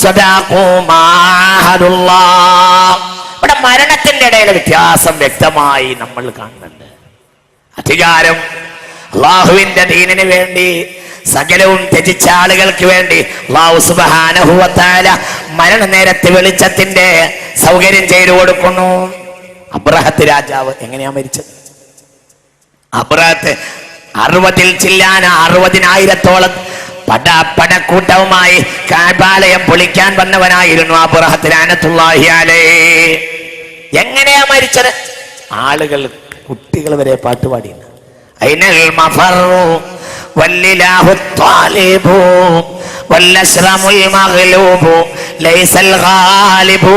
സദഖൂ മാ ആഹദുല്ലാഹ്. ഇവിടെ മരണത്തിന്റെ ഇടയിലെ വ്യത്യാസം വ്യക്തമായി നമ്മൾ കാണുന്നുണ്ട്. അധികാരം, അല്ലാഹുവിന്റെ ദീനിന് വേണ്ടി സകലവും ത്യജിച്ച ആളുകൾക്ക് വേണ്ടി അല്ലാഹു സുബ്ഹാനഹു വ തആല മരണ നേരത്തെ വെളിച്ചത്തിന്റെ സൗകര്യം ചെയ്തു കൊടുക്കുന്നു. അബ്രഹത്ത് രാജാവ് എങ്ങനെയാ മരിച്ചത്? അബ്രഹത്ത് 60,000 പടക്കൂട്ടവുമായി കാബാലയം പൊളിക്കാൻ വന്നവനായിരുന്നു അബ്രഹത്ത് ലഅനത്തുല്ലാഹി അലൈഹി. എങ്ങനെയാ മരിച്ചത്? ആളുകൾ, കുട്ടികൾ വരെ പാട്ടുപാടിയാണ്. ഐനൽ മഫറു വല്ലിലാഹു ത്വാലിബു വല്ലശ്റമുൽ മഗ്ലൂബു ലൈസൽ ഗാലിബു.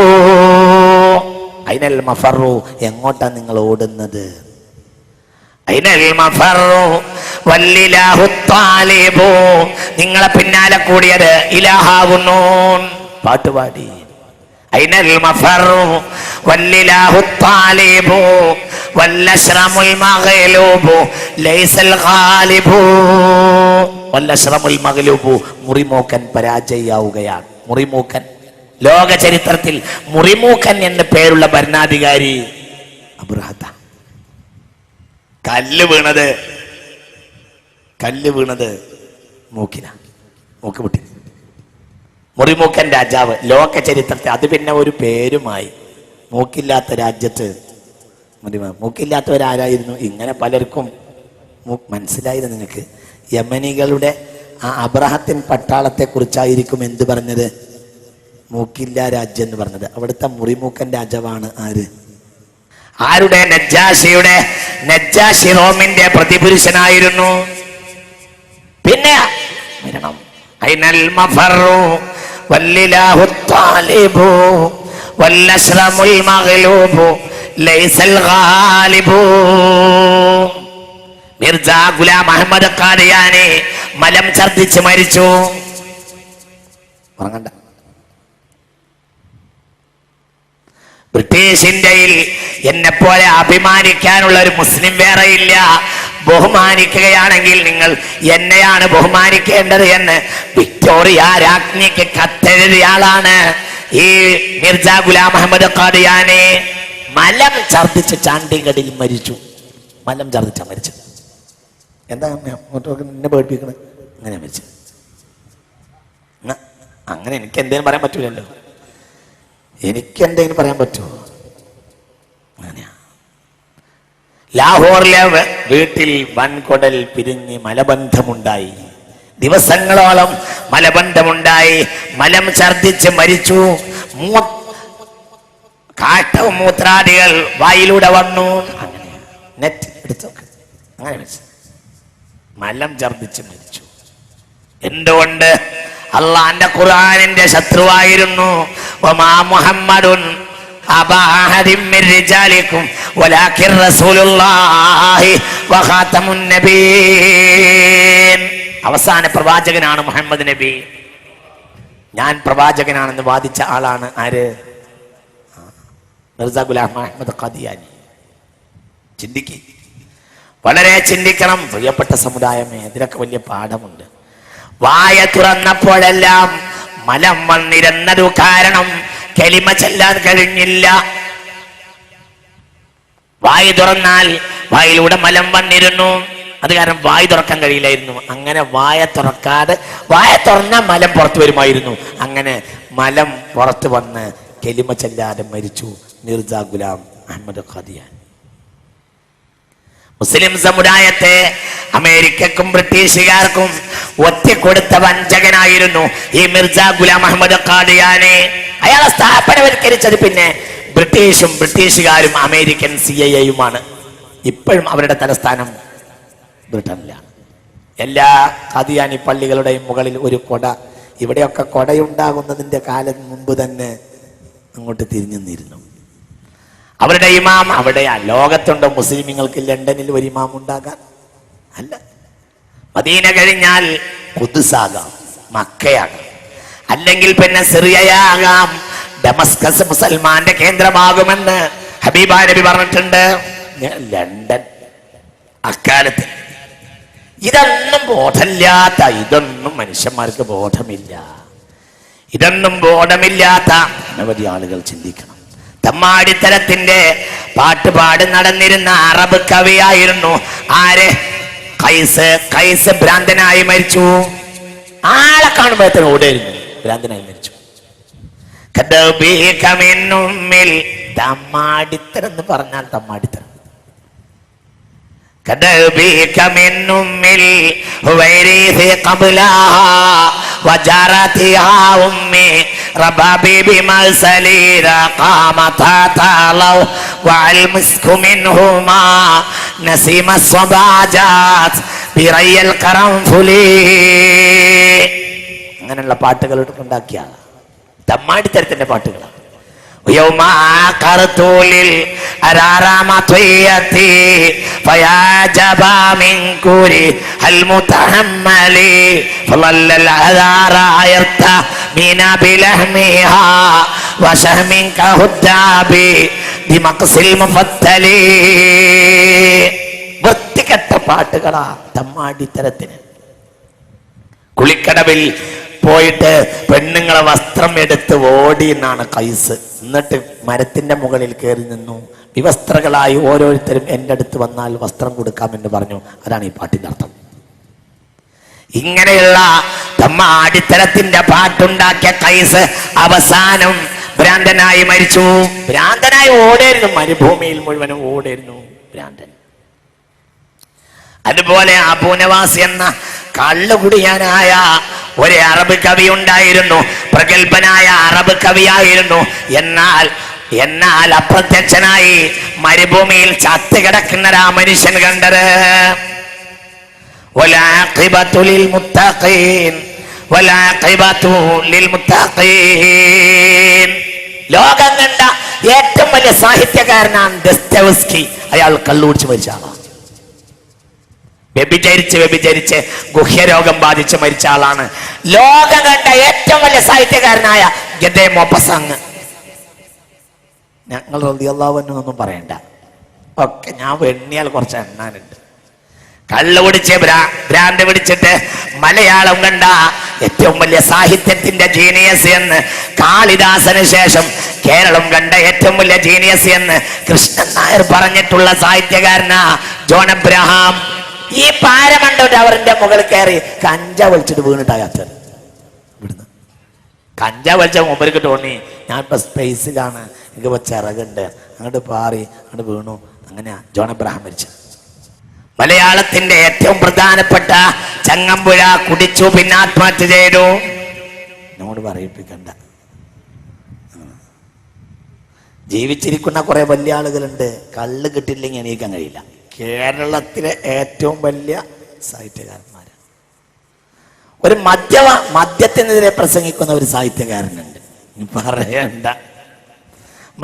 അയ്നൽ മഫറു, എങ്ങോട്ടാ നിങ്ങൾ ഓടുന്നത്? അയ്നൽ മഫറു വല്ലിലാഹു ത്വാലിബു, നിങ്ങളെ പിന്നാലെ കൂടിയത് ഇലാഹാകുന്നു. പാട്ടുപാടി അയ്നൽ മഫറു വല്ലിലാഹു ത്വാലിബു വല്ലശ്റമുൽ മഗ്ലൂബു ലൈസൽ ഗാലിബു. വല്ലശ്റമുൽ മഗ്ലൂബു, മുറിമൂക്കൻ പരാജയാവുകയാണ്. മുറിമൂക്കൻ, ലോക ചരിത്രത്തിൽ മുറിമൂക്കൻ എന്ന് പേരുള്ള ഭരണാധികാരി അബ്രഹത്ത. കല്ല് വീണത് മൂക്കിന, മൂക്ക് പൊട്ടി. മുറിമൂക്കൻ രാജാവ് ലോക ചരിത്രത്തിൽ, അത് പിന്നെ ഒരു പേരുമായി. മൂക്കില്ലാത്ത രാജ്യത്ത് മൂക്കില്ലാത്തവരാരായിരുന്നു? ഇങ്ങനെ പലർക്കും മനസ്സിലായത് നിങ്ങൾക്ക്. യമനികളുടെ ആ അബ്രഹത്തിൻ പട്ടാളത്തെ കുറിച്ചായിരിക്കും എന്ത് പറഞ്ഞത്? മൂക്കില്ല രാജ്യം എന്ന് പറഞ്ഞത്. അവിടുത്തെ മുറിമൂക്കൻ രാജാവാണ് ആര്? ആരുടെ? നജ്ജാശി റോമിന്റെ പ്രതിപുരുഷനായിരുന്നു. പിന്നെ മരണം. അയ്നൽ മഫറു വല്ലിലാഹു ത്വാലിബു വല്ലശ്റമുൽ മഗ്ലൂബു ലൈസൽ ഗാലിബു. മിർസ ഗുലാം അഹമ്മദ് ഖാദിയാനി മലം ഛർദ്ദിച്ച് മരിച്ചു. ഉറങ്ങണ്ട. ബ്രിട്ടീഷ് ഇന്ത്യയിൽ എന്നെ പോലെ അഭിമാനിക്കാനുള്ള ഒരു മുസ്ലിം വേറെയില്ല. ബഹുമാനിക്കുകയാണെങ്കിൽ നിങ്ങൾ എന്നെയാണ് ബഹുമാനിക്കേണ്ടത് എന്ന് വിക്ടോറിയ രാജ്ഞിക്ക് കത്തെഴുതിയ ആളാണ് ഈ മിർസ ഗുലാം അഹമ്മദ് ഖാദിയാനി. മലം ഛർദ്ദിച്ച് ചാണ്ടിഗഡിൽ മരിച്ചു. മലം ഛർദ്ദിച്ചാ മരിച്ചത്. എന്താ എന്നെ പേടിപ്പിക്കണത്? അങ്ങനെ മരിച്ചു. അങ്ങനെ എനിക്ക് എന്തെങ്കിലും പറയാൻ പറ്റൂലല്ലോ. എനിക്ക് എന്തെങ്കിലും പറയാൻ പറ്റുമോ? അങ്ങനെയാ. ലാഹോറിലെ വീട്ടിൽ വൻകൊടൽ പിരിഞ്ഞ് മലബന്ധമുണ്ടായി. ദിവസങ്ങളോളം മലബന്ധമുണ്ടായി. മലം ഛർദ്ദിച്ച് മരിച്ചു. കാട്ടവും മൂത്രാദികൾ വായിലൂടെ വന്നു. അങ്ങനെ നെറ്റ് എടുത്തു. അങ്ങനെ മരിച്ചു. മലം ഛർദ്ദിച്ച് മരിച്ചു. എന്തുകൊണ്ട്? അള്ളാന്റെ ഖുർആനിന്റെ ശത്രുവായിരുന്നു. വമാ മുഹമ്മദുൻ അബാ അഹദിൻ മിൻ റിജാലിക്കും വലാകിൻ റസൂലുള്ളാഹി വഖാതമുൻ നബിയ്യീൻ. അവസാന പ്രവാചകനാണ് മുഹമ്മദ് നബി. ഞാൻ പ്രവാചകനാണെന്ന് വാദിച്ച ആളാണ് ആര്? മിർസ ഗുലാം അഹമ്മദ് ഖാദിയാനി. ചിന്തിക്കുക, വളരെ ചിന്തിക്കണം പ്രിയപ്പെട്ട സമുദായമേ. ഇതിലൊക്കെ വലിയ പാഠമുണ്ട്. വായ തുറന്നപ്പോഴെല്ലാം മലം വന്നിരുന്നതു കാരണം കലിമ ചെല്ലാൻ കഴിഞ്ഞില്ല. വായ തുറന്നാൽ വായിലൂടെ മലം വന്നിരുന്നു. അത് കാരണം വായ തുറക്കാൻ കഴിയില്ലായിരുന്നു. അങ്ങനെ വായ തുറന്ന മലം പുറത്തു വരുമായിരുന്നു. അങ്ങനെ മലം പുറത്തു വന്ന് കലിമ ചെല്ലാതെ മരിച്ചു മിർസ ഗുലാം അഹമ്മദ് ഖാദിയാനി. മുസ്ലിം സമുദായത്തെ അമേരിക്കക്കും ബ്രിട്ടീഷുകാർക്കും ഒറ്റക്കൊടുത്ത വഞ്ചകനായിരുന്നു ഈ മിർസ ഗുലാം അഹമ്മദ് ഖാദിയാനി. അയാളെ സ്ഥാപനവൽക്കരിച്ചത് പിന്നെ ബ്രിട്ടീഷുകാരും അമേരിക്കൻ CIA-യുമാണ്. ഇപ്പോഴും അവരുടെ തലസ്ഥാനം ബ്രിട്ടനിലാണ്. എല്ലാ ഖാദിയാനി പള്ളികളുടെയും മുകളിൽ ഒരു കൊട. ഇവിടെയൊക്കെ കൊടയുണ്ടാകുന്നതിന്റെ കാലം മുമ്പ് തന്നെ അങ്ങോട്ട് തിരിഞ്ഞു നിന്നിരുന്നു. അവരുടെ ഇമാം അവിടെയാ. ലോകത്തുണ്ടോ മുസ്ലിമീങ്ങൾക്ക് ലണ്ടനിൽ ഒരു ഇമാം ഉണ്ടാകാൻ? അല്ല. മദീന കഴിഞ്ഞാൽ ഖുദ്സാകാം, മക്കയാകാം, അല്ലെങ്കിൽ പിന്നെ സിറിയയാകാം. ഡമസ്കസ് മുസൽമാന്റെ കേന്ദ്രമാകുമെന്ന് ഹബീബ നബി പറഞ്ഞിട്ടുണ്ട്. ലണ്ടൻ അക്കാലത്ത് ഇതൊന്നും ബോധമില്ലാത്ത, ഇതൊന്നും മനുഷ്യന്മാർക്ക് ബോധമില്ല, ഇതൊന്നും ബോധമില്ലാത്ത അനവധി ആളുകൾ ചിന്തിക്കണം. തമ്മാടിത്തരത്തിന്റെ പാട്ടുപാട് നടന്നിരുന്ന അറബ് കവിയായിരുന്നു ആര്? ഖൈസ് ഭ്രാന്തനായി മരിച്ചു. ആളെ കാണുമ്പോഴത്തേന് ഓടായിരുന്നു. ഭ്രാന്തനായി മരിച്ചു. തമ്മാടിത്തരം എന്ന് പറഞ്ഞാൽ തമ്മാടിത്തരം. كدبيك من أم الهويرث قبلها وجارتها أمي ربابي بمرسلي إذا قامتا تعالوا والمسك منهما نسيم الصباجات ബിറയ്യൽ ഖറംഫുലി. അങ്ങനെയുള്ള പാട്ടുകൾ ഉണ്ടാക്കിയ തമ്മാടിത്തരത്തിന്റെ പാട്ടുകളാണ്. يوم عاقرت للأرارام طيتي فيعجبا من كوري المتحمل فظل الأذارى يرتمين بلحمها وشهم كهداب بمقص المفتل. വൃത്തികെട്ട പാട്ടുകളാ തമ്മാടിത്തരത്തിന്. കുളിക്കടവിൽ പോയിട്ട് പെണ്ണുങ്ങളെ വസ്ത്രം എടുത്ത് ഓടി എന്നാണ് കൈസ്. എന്നിട്ട് മരത്തിന്റെ മുകളിൽ കയറി നിന്നു. വിവസ്ത്രകളായി ഓരോരുത്തരും എൻ്റെ അടുത്ത് വന്നാൽ വസ്ത്രം കൊടുക്കാമെന്ന് പറഞ്ഞു. അതാണ് ഈ പാട്ടിന്റെ അർത്ഥം. ഇങ്ങനെയുള്ള തമ്മാടിത്തരത്തിന്റെ പാട്ടുണ്ടാക്കിയ കൈസ് അവസാനം ഭ്രാന്തനായി മരിച്ചു. ഭ്രാന്തനായി ഓടായിരുന്നു, മരുഭൂമിയിൽ മുഴുവനും ഓടായിരുന്നു ഭ്രാന്തൻ. അതുപോലെ അബൂനവാസ് എന്ന കള്ളുകുടിയാനായ ഒരു അറബ് കവി ഉണ്ടായിരുന്നു. പ്രഗത്ഭനായ അറബ് കവിയായിരുന്നു. എന്നാൽ അപ്രത്യക്ഷനായി മരുഭൂമിയിൽ ചത്ത് കിടക്കുന്ന ആ മനുഷ്യൻ കണ്ടത് വലാഖിബതു ലിൽ മുത്തഖീൻ വലാഖിബതു ലിൽ മുത്തഖീൻ. ലോകം കണ്ട ഏറ്റവും വലിയ സാഹിത്യകാരനാണ് ദസ്തവസ്കി. അയാൾ കള്ളുകുടിച്ച് മരിച്ച ആളാണ്. വ്യഭിചരിച്ച് ഗുഹ്യരോഗം ബാധിച്ച് മരിച്ച ആളാണ്. ലോകം കണ്ട ഏറ്റവും വലിയ സാഹിത്യകാരനായ ഗദേ മൊപ്പസങ്. ഞങ്ങൾ റളിയല്ലാഹു അൻഹു ഒന്നും പറയണ്ട, ഒക്കെ ഞാൻ എണ്ണിയാൽ കുറച്ച് എണ്ണാനുണ്ട്. കള്ളു കുടിച്ച് ഭ്രാന്ത് പിടിച്ചിട്ട് മലയാളം കണ്ട ഏറ്റവും വലിയ സാഹിത്യത്തിന്റെ ജീനിയസ് എന്ന് കാളിദാസന് ശേഷം കേരളം കണ്ട ഏറ്റവും വലിയ ജീനിയസ് എന്ന് കൃഷ്ണൻ നായർ പറഞ്ഞിട്ടുള്ള സാഹിത്യകാരനാ ജോൺ അബ്രഹാം. ഈ പാരമണ്ടോട്ട് അവരുടെ മുകളിൽ കയറി കഞ്ച വലിച്ചിട്ട് വീണിട്ടായാത്ത ഇവിടുന്ന് കഞ്ച വലിച്ച മുമ്പർക്ക് തോന്നി ഞാൻ ഇപ്പൊ സ്പേസിലാണ്, എനിക്ക് ചിറകുണ്ട്, അങ്ങോട്ട് പാറി അങ്ങോട്ട് വീണു. അങ്ങനെയാ ജോൺ അബ്രഹാം മരിച്ചത്. മലയാളത്തിന്റെ ഏറ്റവും പ്രധാനപ്പെട്ട ചങ്ങമ്പുഴ കുടിച്ചു പിന്നെ ആത്മഹത്യ ചെയ്തു. എന്നോട് പറയിപ്പിക്കണ്ട. ജീവിച്ചിരിക്കുന്ന കുറെ വലിയ ആളുകളുണ്ട്, കള്ള് കിട്ടില്ലെങ്കിൽ എണീക്കാൻ കഴിയില്ല. കേരളത്തിലെ ഏറ്റവും വലിയ സാഹിത്യകാരന്മാർ. ഒരു മദ്യത്തിനെതിരെ പ്രസംഗിക്കുന്ന ഒരു സാഹിത്യകാരനുണ്ട്, പറയണ്ട.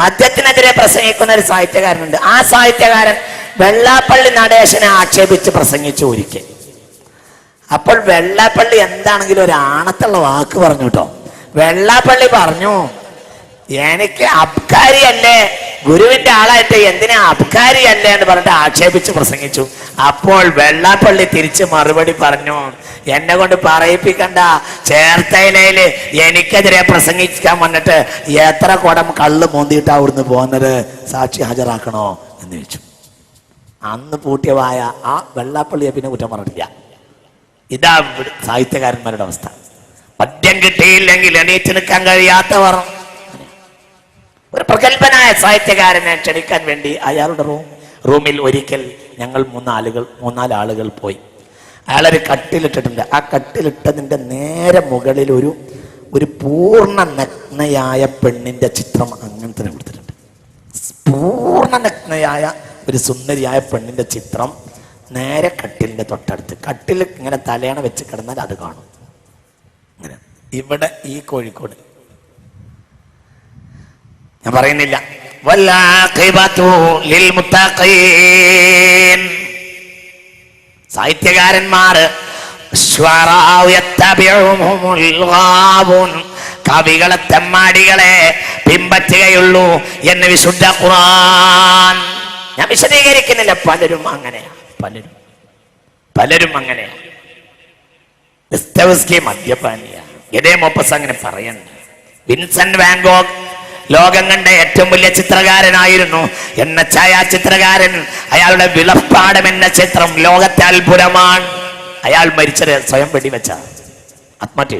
മദ്യത്തിനെതിരെ പ്രസംഗിക്കുന്ന ഒരു സാഹിത്യകാരനുണ്ട്. ആ സാഹിത്യകാരൻ വെള്ളാപ്പള്ളി നടേശനെ ആക്ഷേപിച്ച് പ്രസംഗിച്ചു ഒരിക്കൽ. അപ്പോൾ വെള്ളാപ്പള്ളി എന്താണെങ്കിലും ഒരു ആണത്തുള്ള വാക്ക് പറഞ്ഞു കേട്ടോ. വെള്ളാപ്പള്ളി പറഞ്ഞു, എനിക്ക് അബ്കാരിയല്ലേ, ഗുരുവിന്റെ ആളായിട്ട് എന്തിനാ അബ്കാരിയല്ലേ എന്ന് പറഞ്ഞിട്ട് ആക്ഷേപിച്ച് പ്രസംഗിച്ചു. അപ്പോൾ വെള്ളാപ്പള്ളി തിരിച്ച് മറുപടി പറഞ്ഞു, എന്നെ കൊണ്ട് പറയിപ്പിക്കണ്ട, ചേർത്തലയില് എനിക്കെതിരെ പ്രസംഗിക്കാൻ വന്നിട്ട് എത്ര കുടം കള്ള് മോന്തിയിട്ടാ അവിടുന്ന് പോകുന്നത്, സാക്ഷി ഹാജരാക്കണോ എന്ന് ചോദിച്ചു. അന്ന് പൂട്ടിയവായ ആ വെള്ളാപ്പള്ളിയെ പിന്നെ കുറ്റം പറഞ്ഞില്ല. ഇതാ സാഹിത്യകാരന്മാരുടെ അവസ്ഥ. മദ്യം കിട്ടിയില്ലെങ്കിൽ എണീറ്റ് നിൽക്കാൻ കഴിയാത്തവർ. ഒരു പ്രഗത്ഭനായ സാഹിത്യകാരനെ ക്ഷണിക്കാൻ വേണ്ടി അയാളുടെ റൂമിൽ ഒരിക്കൽ ഞങ്ങൾ മൂന്നാല് ആളുകൾ പോയി. അയാളൊരു കട്ടിലിട്ടിട്ടുണ്ട്. ആ കട്ടിലിട്ടതിൻ്റെ നേരെ മുകളിൽ ഒരു പൂർണ്ണ നഗ്നയായ പെണ്ണിന്റെ ചിത്രം അങ്ങനെ തന്നെ കൊടുത്തിട്ടുണ്ട്. പൂർണ്ണ നഗ്നയായ ഒരു സുന്ദരിയായ പെണ്ണിന്റെ ചിത്രം നേരെ കട്ടിലിന്റെ തൊട്ടടുത്ത്. കട്ടിൽ ഇങ്ങനെ തലയണ വെച്ച് കിടന്നാൽ അത് കാണും. ഇങ്ങനെ ഇവിടെ ഈ കോഴിക്കോട് ഞാൻ പറയുന്നില്ല. സാഹിത്യകാരന്മാർ കവികളെ തെമ്മാടികളെ പിമ്പറ്റുകയുള്ളൂ എന്ന് വിശുദ്ധ ഖുർആൻ. ഞാൻ വിശദീകരിക്കുന്നില്ല. പലരും അങ്ങനെയാണ്. മദ്യപാനിയാണ്. ഗദേ മൊപ്പസ് അങ്ങനെ പറയണ്ട. വിൻസെന്റ് വാൻ ഗോഗ് ലോകം കണ്ട ഏറ്റവും വലിയ ചിത്രകാരനായിരുന്നു. എന്ന ഛായാചിത്രകാരൻ. അയാളുടെ വിളപ്പാടം എന്ന ചിത്രം ലോകത്തെ അത്ഭുതമാണ്. അയാൾ മരിച്ചത് സ്വയം വെടിവെച്ച ആത്മഹത്യ.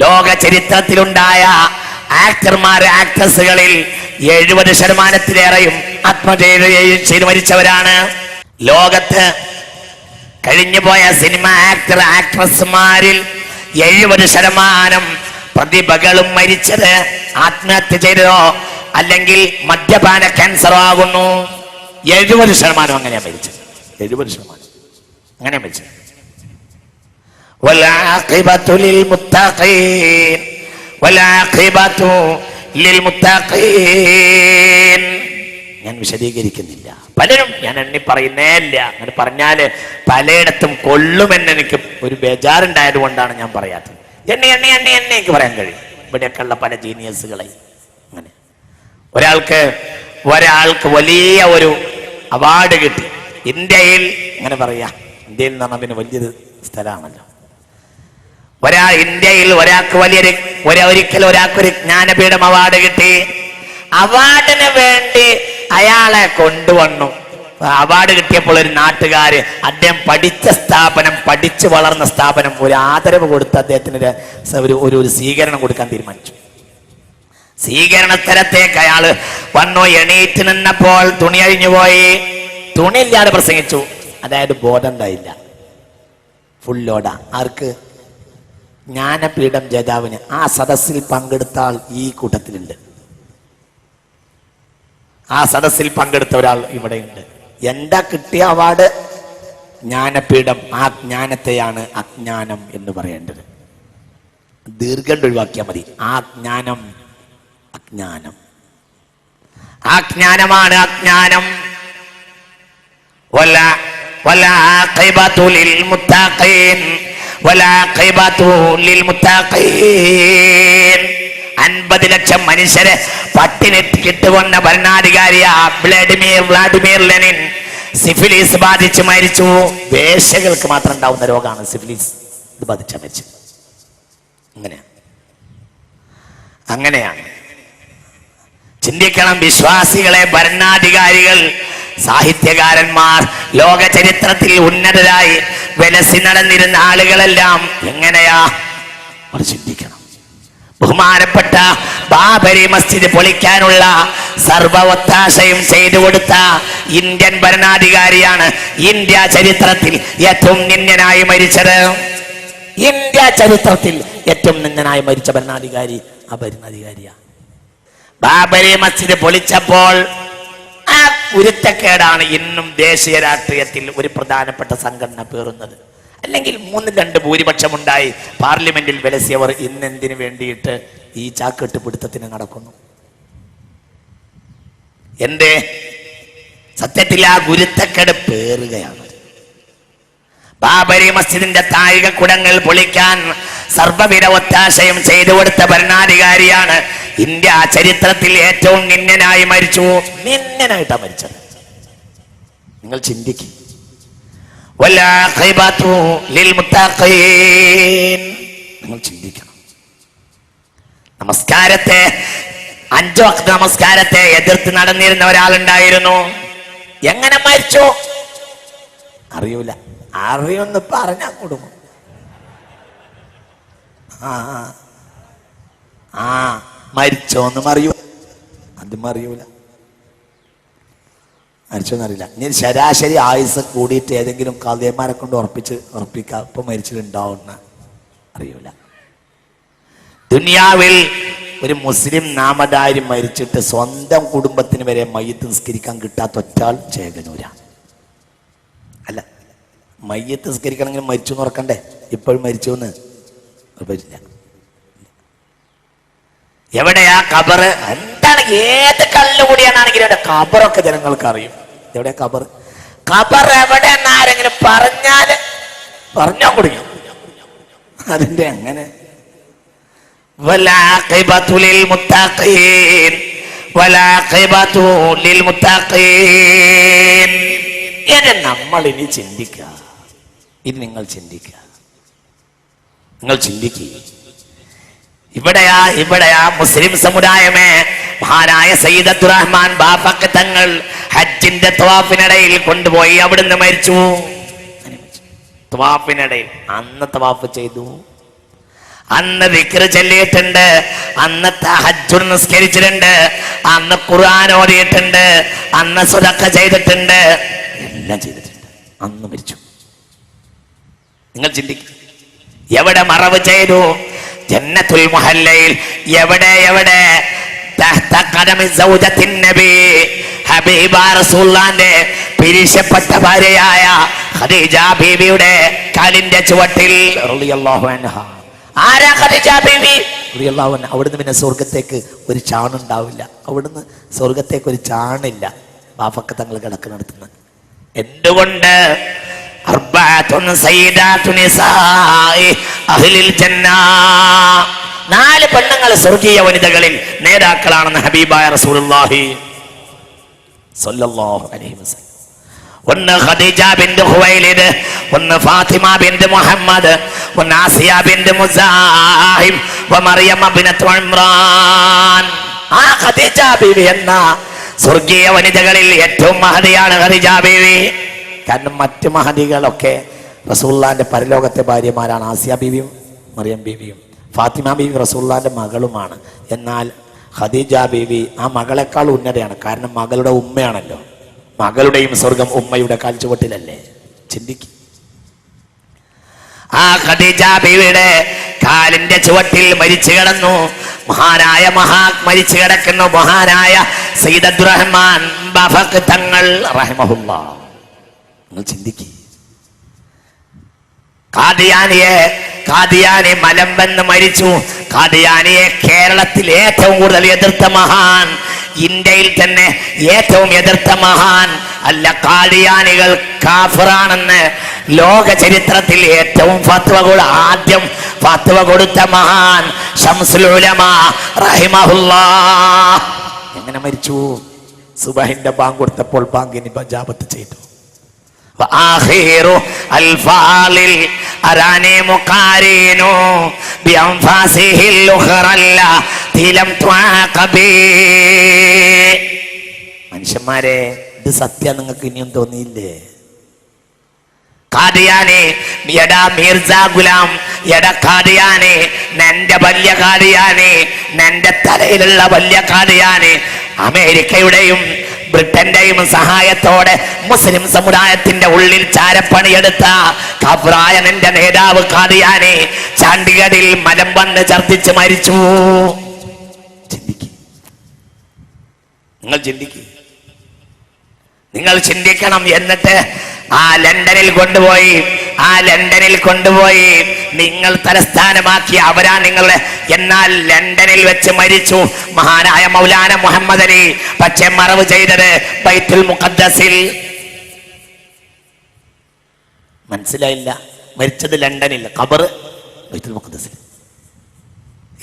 ലോക ചരിത്രത്തിലുണ്ടായ ആക്ടർമാർ, ആക്ട്രസുകളിൽ 70% ആത്മഹത്യ ചെയ്ത് മരിച്ചവരാണ്. ലോകത്ത് കഴിഞ്ഞുപോയ സിനിമ ആക്ടർ ആക്ട്രസ്മാരിൽ 70% പ്രതിഭകളും മരിച്ചത് ആത്മഹത്യ ചെയ്തതോ അല്ലെങ്കിൽ മദ്യപാന ക്യാൻസറോ ആകുന്നു. 70% അങ്ങനെയാ മരിച്ചത്. 70%. അങ്ങനെ വെച്ച് والعاقبة للمتقين والعاقبة للمتقين. ഞാൻ വിശദീകരിക്കുന്നില്ല. പലരും ഞാൻ എണ്ണി പറയുന്നേ ഇല്ല. അങ്ങനെ പറഞ്ഞാല് പലയിടത്തും കൊള്ളുമെന്ന് എനിക്ക് ഒരു ബേജാറുണ്ടായത് കൊണ്ടാണ് ഞാൻ പറയാത്തത്. എണ്ണി എനിക്ക് പറയാൻ കഴിയും. ഇവിടെയൊക്കെ ഉള്ള പല ജീനിയസുകളെ. അങ്ങനെ ഒരാൾക്ക് വലിയ ഒരു അവാർഡ് കിട്ടി. ഇന്ത്യയിൽ അങ്ങനെ പറയാ, ഇന്ത്യയിൽ എന്ന് പറഞ്ഞാൽ പിന്നെ വലിയൊരു സ്ഥലമാണല്ലോ. ഇന്ത്യയിൽ ഒരാൾക്ക് ഒരാൾക്കൊരു ജ്ഞാനപീഠം അവാർഡ് കിട്ടി. അവാർഡിന് വേണ്ടി അയാളെ കൊണ്ടുവന്നു. അവാർഡ് കിട്ടിയപ്പോൾ ഒരു നാട്ടുകാര് അദ്ദേഹം പഠിച്ച സ്ഥാപനം, പഠിച്ചു വളർന്ന സ്ഥാപനം ഒരു ആദരവ് കൊടുത്ത് അദ്ദേഹത്തിന് ഒരു സ്വീകരണം കൊടുക്കാൻ തീരുമാനിച്ചു. സ്വീകരണ സ്ഥലത്തേക്ക് അയാള് വന്നു. എണീറ്റ് നിന്നപ്പോൾ തുണി അഴിഞ്ഞു പോയി. തുണിയില്ലാതെ പ്രസംഗിച്ചു. അതായത് ബോധം ഉണ്ടായില്ല. ഫുൾ ലോഡാ. ആർക്ക്? ജ്ഞാനപീഠം ജേതാവിന്. ആ സദസ്സിൽ പങ്കെടുത്ത ആൾ ഈ കൂട്ടത്തിലുണ്ട്. ആ സദസ്സിൽ പങ്കെടുത്ത ഒരാൾ ഇവിടെയുണ്ട്. എന്താ കിട്ടിയ അവാർഡ്? ജ്ഞാനപീഠം. ആ ജ്ഞാനത്തെയാണ് അജ്ഞാനം എന്ന് പറയേണ്ടത്. ദീർഘം ഒഴിവാക്കിയാൽ മതി. ആ ജ്ഞാനം അജ്ഞാനം. ആ ജ്ഞാനമാണ് അജ്ഞാനം. والعاقبة للمتقين والعاقبة للمتقين. 50 ലക്ഷം മനുഷ്യരെ പട്ടിണിക്കിട്ടുകൊണ്ട ഭരണാധികാരിയാ വ്ളാഡിമിർ ലെനിൻ സിഫിലിസ് ബാധിച്ച് മരിച്ചു. വേശ്യകൾക്ക് മാത്രം ഉണ്ടാവുന്ന രോഗമാണ് സിഫിലിസ്. ഇത് ബാധിച്ച മരിച്ചു. അങ്ങനെയാണ്. ചിന്തിക്കണം വിശ്വാസികളെ. ഭരണാധികാരികൾ, സാഹിത്യകാരന്മാർ, ലോക ചരിത്രത്തിൽ ഉന്നതരായി വെലസി നടന്നിരുന്ന ആളുകളെല്ലാം എങ്ങനെയാ അവർ ചിന്തിക്കണം. ബഹുമാനപ്പെട്ട ബാബരി മസ്ജിദ് പൊളിക്കാനുള്ള സർവ ഒത്താശയും ചെയ്തു കൊടുത്ത ഇന്ത്യൻ ഭരണാധികാരിയാണ് ഇന്ത്യ ചരിത്രത്തിൽ ഏറ്റവും നിന്ദ്യനായി മരിച്ചത്. ഇന്ത്യ ചരിത്രത്തിൽ ഏറ്റവും നിന്ദ്യനായി മരിച്ച ഭരണാധികാരി ആ ഭരണാധികാരിയാ. ബാബരി മസ്ജിദ് പൊളിച്ചപ്പോൾ ആ കുരുത്തക്കേടാണ് ഇന്നും ദേശീയ രാഷ്ട്രീയത്തിൽ ഒരു പ്രധാനപ്പെട്ട സംഘടന പേറുന്നത്. അല്ലെങ്കിൽ 3-2 ഭൂരിപക്ഷം ഉണ്ടായി പാർലമെന്റിൽ വിലസിയവർ ഇന്നെന്തിനു വേണ്ടിയിട്ട് ഈ ചാക്കെട്ട് പിടുത്തത്തിന് നടക്കുന്നു? എന്തേ? സത്യത്തിൽ ആ ഗുരുത്തക്കേട് പേറുകയാണ്. ബാബരി മസ്ജിദിന്റെ താഴിക കുടങ്ങൾ പൊളിക്കാൻ സർവ്വവിധ ഒത്താശയും ചെയ്തു കൊടുത്ത ഭരണാധികാരിയാണ് ഇന്ത്യ ചരിത്രത്തിൽ ഏറ്റവും നിന്ദ്യനായി മരിച്ചു. നിന്ദ്യനായിട്ടാണ് മരിച്ചത്. നിങ്ങൾ ചിന്തിക്കും. നിങ്ങൾ ചിന്തിക്കണം. നമസ്കാരത്തെ 5 വക്ത് നമസ്കാരത്തെ എതിർത്ത് നടന്നിരുന്ന ഒരാളുണ്ടായിരുന്നു. എങ്ങനെ മരിച്ചു അറിയൂല. അറിയൊന്ന് പറഞ്ഞാൽ കൊടുക്കും. മരിച്ചോന്നും അറിയൂ, അതും അറിയൂല. മരിച്ചോന്നറിയില്ല. ഇനി ശരാശരി ആയുസ് കൂടിയിട്ട് ഏതെങ്കിലും കാവ്യന്മാരെ കൊണ്ട് ഉറപ്പിക്കാം ഇപ്പൊ മരിച്ചിട്ടുണ്ടാവുന്ന അറിയൂല. ദുനിയാവിൽ ഒരു മുസ്ലിം നാമധാരി മരിച്ചിട്ട് സ്വന്തം കുടുംബത്തിന് വരെ മയ്യത്ത് നിസ്കരിക്കാൻ കിട്ടാത്ത ഒറ്റാൾ ചേകനൂരാണ്. അല്ല, മയ്യത്ത് നിസ്കരിക്കണമെങ്കിൽ മരിച്ചു എന്ന് ഉറക്കണ്ടേ? ഇപ്പോഴും മരിച്ചു എന്ന് ഉറപ്പിച്ചില്ല. എവിടെയാ ഖബറ്? എന്താണ്? ഏത് കല്ലുകൂടിയാണെങ്കിലും ഖബറൊക്കെ ജനങ്ങൾക്ക് അറിയും. എവിടെയാ ഖബർ? ഖബർ എവിടെ എന്നാരെങ്കിലും പറഞ്ഞാല് പറഞ്ഞാൽ കുടിക്കും. അതിന്റെ അങ്ങനെ നമ്മൾ ഇനി ചിന്തിക്കുക. ഇനി നിങ്ങൾ ചിന്തിക്കുക. നിങ്ങൾ ചിന്തിക്കുക. ഇവിടെയാ മുസ്ലിം സമുദായമേ മഹാനായ സയ്യിദ് അബ്ദുറഹ്മാൻ ബാഫഖ് തങ്ങൾ ഹജ്ജിന്റെ തവാഫിനിടയിൽ കൊണ്ടുപോയി അവിടുന്ന് മരിച്ചു. തവാഫിനിടയിൽ അന്ന് തവാഫ് ചെയ്തു, അന്ന് ദിക്ർ ചൊല്ലിയിട്ടുണ്ട്, അന്ന് തഹജ്ജുദ് നിസ്കരിച്ചിട്ടുണ്ട്, അന്ന് ഖുർആൻ ഓതിയിട്ടുണ്ട്, അന്ന് സദഖ ചെയ്തിട്ടുണ്ട്, എല്ലാം ചെയ്തിട്ടുണ്ട്. അന്ന് മരിച്ചു. നിങ്ങൾ ചിന്തിക്കും. എവിടെ മറവ് ചെയ്തു? ജന്നത്തുൽ മുഹല്ലയിൽ. എവിടെ തഹ്ത ഖദമി സൗജത്തിൻ നബി, ഹബീബ റസൂലുള്ളാഹിന്റെ പിരിശപ്പെട്ട ഭാര്യയായ ഖദീജ ബീവിയുടെ കാലിന്റെ ചുവട്ടിൽ റളിയല്ലാഹു അൻഹ. ആരാ ഖദീജ ബീവി റളിയല്ലാഹു അൻഹ? അവിടുന്ന് പിന്നെ സ്വർഗത്തേക്ക് ഒരു ചാണുണ്ടാവില്ല. അവിടുന്ന് സ്വർഗത്തേക്ക് ഒരു ചാണില്ല. ബാഫക്ക തങ്ങൾ കിടക്കുന്നിടത്തുനിന്ന്. എന്തുകൊണ്ട്? അർബഅത്തുൻ സയ്യിദാത്തു നിസാഇ അഹ്ലിൽ ജന്ന. 4 പെണ്ണുങ്ങൾ സ്വർഗീയ വനിതകളിൽ നേതാക്കളാണെന്ന് ഹബീബായ റസൂലുള്ളാഹി സ്വല്ലല്ലാഹു അലൈഹി വസല്ലം. ഒന്ന് ഖദീജ ബിൻത് ഖുവൈലിദ്, ഒന്ന് ഫാത്തിമ ബിൻത് മുഹമ്മദ്, ഒന്ന് ആസിയ ബിൻത് മുസാഹിം വമറിയം ബിനത്ത് ഇമ്രാൻ. ആ ഖദീജ ബീവി എന്ന സ്വർഗീയ വനിതകളിൽ ഏറ്റവും മഹതിയാണ് ഖദീജ ബീവി. കാരണം മറ്റു മഹദികളൊക്കെ റസൂലുള്ളാഹിന്റെ പരലോകത്തെ ഭാര്യമാരാണ്. ആസിയ ബീവിയും മറിയം ബീവിയും. ഫാത്തിമ ബീവി റസൂലുള്ളാഹിന്റെ മകളുമാണ്. എന്നാൽ ഖദീജ ബീവി ആ മകളെക്കാൾ ഉന്നതയാണ്. കാരണം മകളുടെ ഉമ്മയാണല്ലോ. മകളുടെയും സ്വർഗം ഉമ്മയുടെ കാൽച്ചുവട്ടിലല്ലേ? ചിന്തിക്കും. ആ ഖദീജ ബീവിയുടെ കാലിന്റെ ചുവട്ടിൽ മരിച്ചു കിടന്നു മരിച്ചു കിടക്കുന്നു മഹാനായ സയ്യിദ് അബ്ദുറഹ്മാൻ ബാഫഖ് തങ്ങൾ റഹിമഹുല്ലാഹ്. നിങ്ങൾ ചിന്തിക്കുക. ഖാദിയാനി മലമ്പെന്ന് മരിച്ചു. ഖാദിയാനിയെ കേരളത്തിൽ ഏറ്റവും കൂടുതൽ എതിർത്ത മഹാൻ, ഇന്ത്യയിൽ തന്നെ ഏറ്റവും എതിർത്ത മഹാൻ അല്ല. ഖാദിയാനികൾ കാഫിറാണെന്ന് ലോക ചരിത്രത്തിൽ ഏറ്റവും ആദ്യം ഫത്വ കൊടുത്ത മഹാൻ ശംസുൽ ഉലമ റഹിമഹുല്ലാഹ്. എങ്ങനെ മരിച്ചു? സുബഹിന്റെ ബാങ്ക് കൊടുത്തപ്പോൾ ബാങ്കിന് ഇജാബത്ത് ചെയ്തു. وآخر الفاضل أراني مقارن بأنفاسه الأخرى التي لم تعاقبي. മനുഷ്യന്മാരെ, ഇത് സത്യം നിങ്ങൾക്ക് ഇനിയും തോന്നിയില്ലേ? ഖാദിയാനി എടാ മിർസ ഗുലാം, എടാ ഖാദിയാനി, നിന്റെ വലിയ ഖാദിയാനി, നിന്റെ തലയിലുള്ള വലിയ ഖാദിയാനി അമേരിക്കയുടെയും ബ്രിട്ടന്റെയും സഹായത്തോടെ മുസ്ലിം സമുദായത്തിന്റെ ഉള്ളിൽ ചാരപ്പണിയെടുത്ത കാഫിറായ നിന്റെ നേതാവ് ഖാദിയാനി ചണ്ഡീഗഡിൽ മലം വന്ന് ഛർദ്ദിച്ച് മരിച്ചു. നിങ്ങൾ ചിന്തിക്കണം. എന്നിട്ട് ആ ലണ്ടനിൽ കൊണ്ടുപോയി നിങ്ങൾ തലസ്ഥാനമാക്കി അവരാ നിങ്ങളെ. എന്നാൽ ലണ്ടനിൽ വെച്ച് മരിച്ചു മഹാനായ മൗലാന മുഹമ്മദ് അലി. പക്ഷെ മറവ് ചെയ്തത് ബൈത്തുൽ മുഖദ്ദസിൽ. മനസ്സിലായില്ല? മരിച്ചത് ലണ്ടനിൽ, ഖബർ ബൈത്തുൽ മുഖദ്ദസിൽ.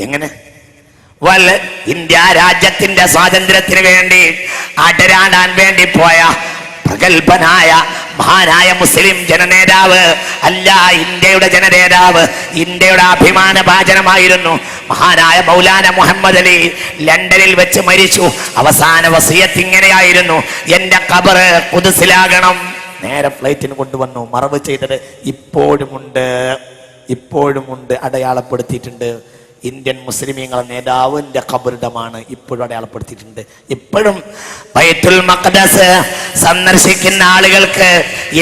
എങ്ങനെ? ഇന്ത്യ രാജ്യത്തിന്റെ സ്വാതന്ത്ര്യത്തിന് വേണ്ടി അടരാടാൻ വേണ്ടി പോയ പ്രഗത്ഭനായ മഹാനായ മുസ്ലിം ജനനേതാവ് അല്ല, ഇന്ത്യയുടെ ജനനേതാവ്, ഇന്ത്യയുടെ അഭിമാന ഭാജനമായിരുന്നു മഹാനായ മൗലാന മുഹമ്മദ് അലി. ലണ്ടനിൽ വെച്ച് മരിച്ചു. അവസാന വസിയത്ത് ഇങ്ങനെയായിരുന്നു: എന്റെ ഖബർ ഖുദ്സിലാകണം. നേരെ ഫ്ലൈറ്റിന് കൊണ്ടുവന്നു. മറവ് ചെയ്തത് ഇപ്പോഴുമുണ്ട്, അടയാളപ്പെടുത്തിയിട്ടുണ്ട്. ഇന്ത്യൻ മുസ്ലിമീങ്ങളുടെ നേതാവിന്റെ ഖബറിടമാണ് ഇപ്പോഴും അടയാളപ്പെടുത്തിയിട്ടുണ്ട്. ഇപ്പോഴും ബൈത്തുൽ മഖ്ദസ് സന്ദർശിക്കുന്ന ആളുകൾക്ക്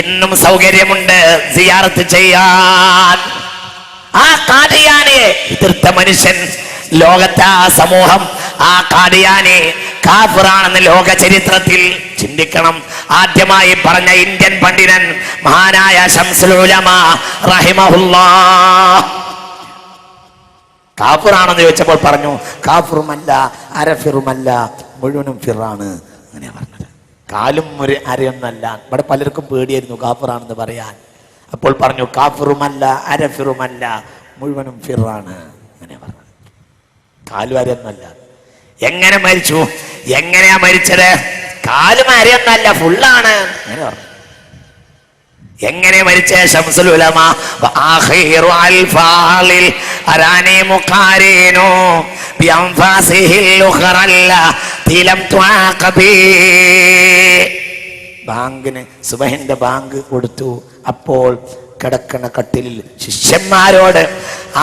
ഇന്നും സൗകര്യമുണ്ട് സിയാറത്ത് ചെയ്യാൻ. ആ ഖാദിയാനിയെ എതിർത്ത മനുഷ്യൻ, ലോകത്തെ ആ സമൂഹം ആ ഖാദിയാനി കാഫിറാണെന്ന് ലോക ചരിത്രത്തിൽ ചിന്തിക്കണം. ആദ്യമായി പറഞ്ഞ ഇന്ത്യൻ പണ്ഡിതൻ മഹാനായ ശംസുൽ ഉലമ റഹിമഹുല്ലാഹ്. കാഫിറാണെന്ന് ചോദിച്ചപ്പോൾ പറഞ്ഞു, കാഫിറുമല്ല, അരഫിറുമല്ല, മുഴുവനും ഫിറാണ്. അങ്ങനെയാ പറഞ്ഞത്. കാലും ഒരു അരയൊന്നല്ല. ഇവിടെ പലർക്കും പേടിയായിരുന്നു കാഫിറാണെന്ന് പറയാൻ. അപ്പോൾ പറഞ്ഞു, കാഫിറുമല്ല, അരഫിറുമല്ല, മുഴുവനും ഫിറാണ്. അങ്ങനെ പറഞ്ഞത്. കാലും അരയൊന്നല്ല. എങ്ങനെ മരിച്ചു? എങ്ങനെയാ മരിച്ചത്? കാലും അരയൊന്നല്ല, ഫുള്ളാണ്. അങ്ങനെ പറഞ്ഞു. എങ്ങനെ മരിച്ച? ശംസുൽ ഉലമ വആഖിറു അൽഫാലിൽ അരാനി മുഖാരിനു ബിഅൻഫാസിഹിൽ ഉഖറല്ലതി ലം തുആഖബി. ബാങ്കിന് സുബഹിന്റെ ബാങ്ക് കൊടുത്തു. അപ്പോൾ കിടക്കണ കട്ടിലിൽ ശിഷ്യന്മാരോട്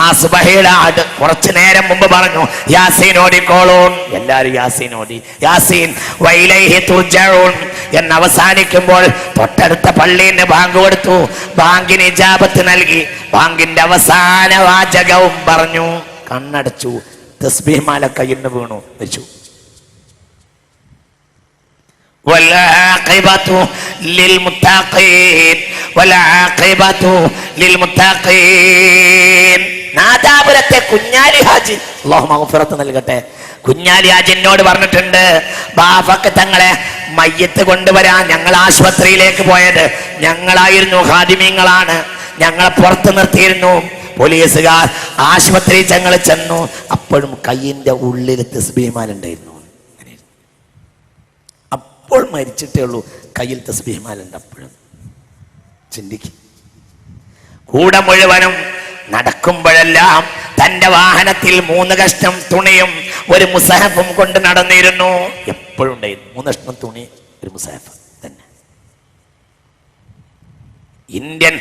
ആ സുബഹിയുടെ കുറച്ചു നേരം മുമ്പ് പറഞ്ഞു, യാസീൻ ഓടിക്കോളൂൻ. എല്ലാവരും യാസീൻ ഓടി. യാസീൻ വൈലൈഹി തുർജഊൻ എന്ന് അവസാനിക്കുമ്പോൾ തൊട്ടടുത്ത പള്ളിന് ബാങ്ക് കൊടുത്തു. ബാങ്കിന് ഇജാബത്ത് നൽകി. ബാങ്കിന്റെ അവസാന വാചകവും പറഞ്ഞു. കണ്ണടച്ചു. തസ്ബീഹ് മാല കയ്യിൽ നിന്ന് വീണു, വെച്ചു. ലിൽമുത്തഖീൻ വൽആഖിബതു ലിൽമുത്തഖീൻ. നാദാപുരത്തെ കുഞ്ഞാലി ഹാജി, അല്ലാഹു മഗ്ഫിറത്ത് നൽകട്ടെ, കുഞ്ഞാലി ഹാജി എന്നോട് പറഞ്ഞിട്ടുണ്ട്, ബാഫക്ക് തങ്ങളെ മയ്യത്ത് കൊണ്ടുവരാൻ ഞങ്ങൾ ആശുപത്രിയിലേക്ക് പോയത് ഞങ്ങളായിരുന്നു, ഖാദിമീങ്ങളാണ്, ഞങ്ങളെ പുറത്ത് നിർത്തിയിരുന്നു പോലീസുകാർ. ആശുപത്രി ഞങ്ങൾ ചെന്നു, അപ്പോഴും കയ്യിന്റെ ഉള്ളിൽ തസ്ബീഹ്മാലുണ്ടായിരുന്നു. അപ്പോൾ മരിച്ചിട്ടേ ഉള്ളൂ, കയ്യിൽ തസ്ബീഹ്മാലുണ്ട് അപ്പോഴും. ചിന്തിക്കും. കൂടെ മുഴുവനും നടക്കുമ്പോഴെല്ലാം തന്റെ വാഹനത്തിൽ 3 കഷ്ണം തുണിയും ഒരു മുസഹഫും കൊണ്ട് നടന്നിരുന്നു. എപ്പോഴും ഉണ്ടായിരുന്നു 3 കഷ്ണം തുണി, ഒരു മുസഹഫ് തന്നെ. ഇന്ത്യൻ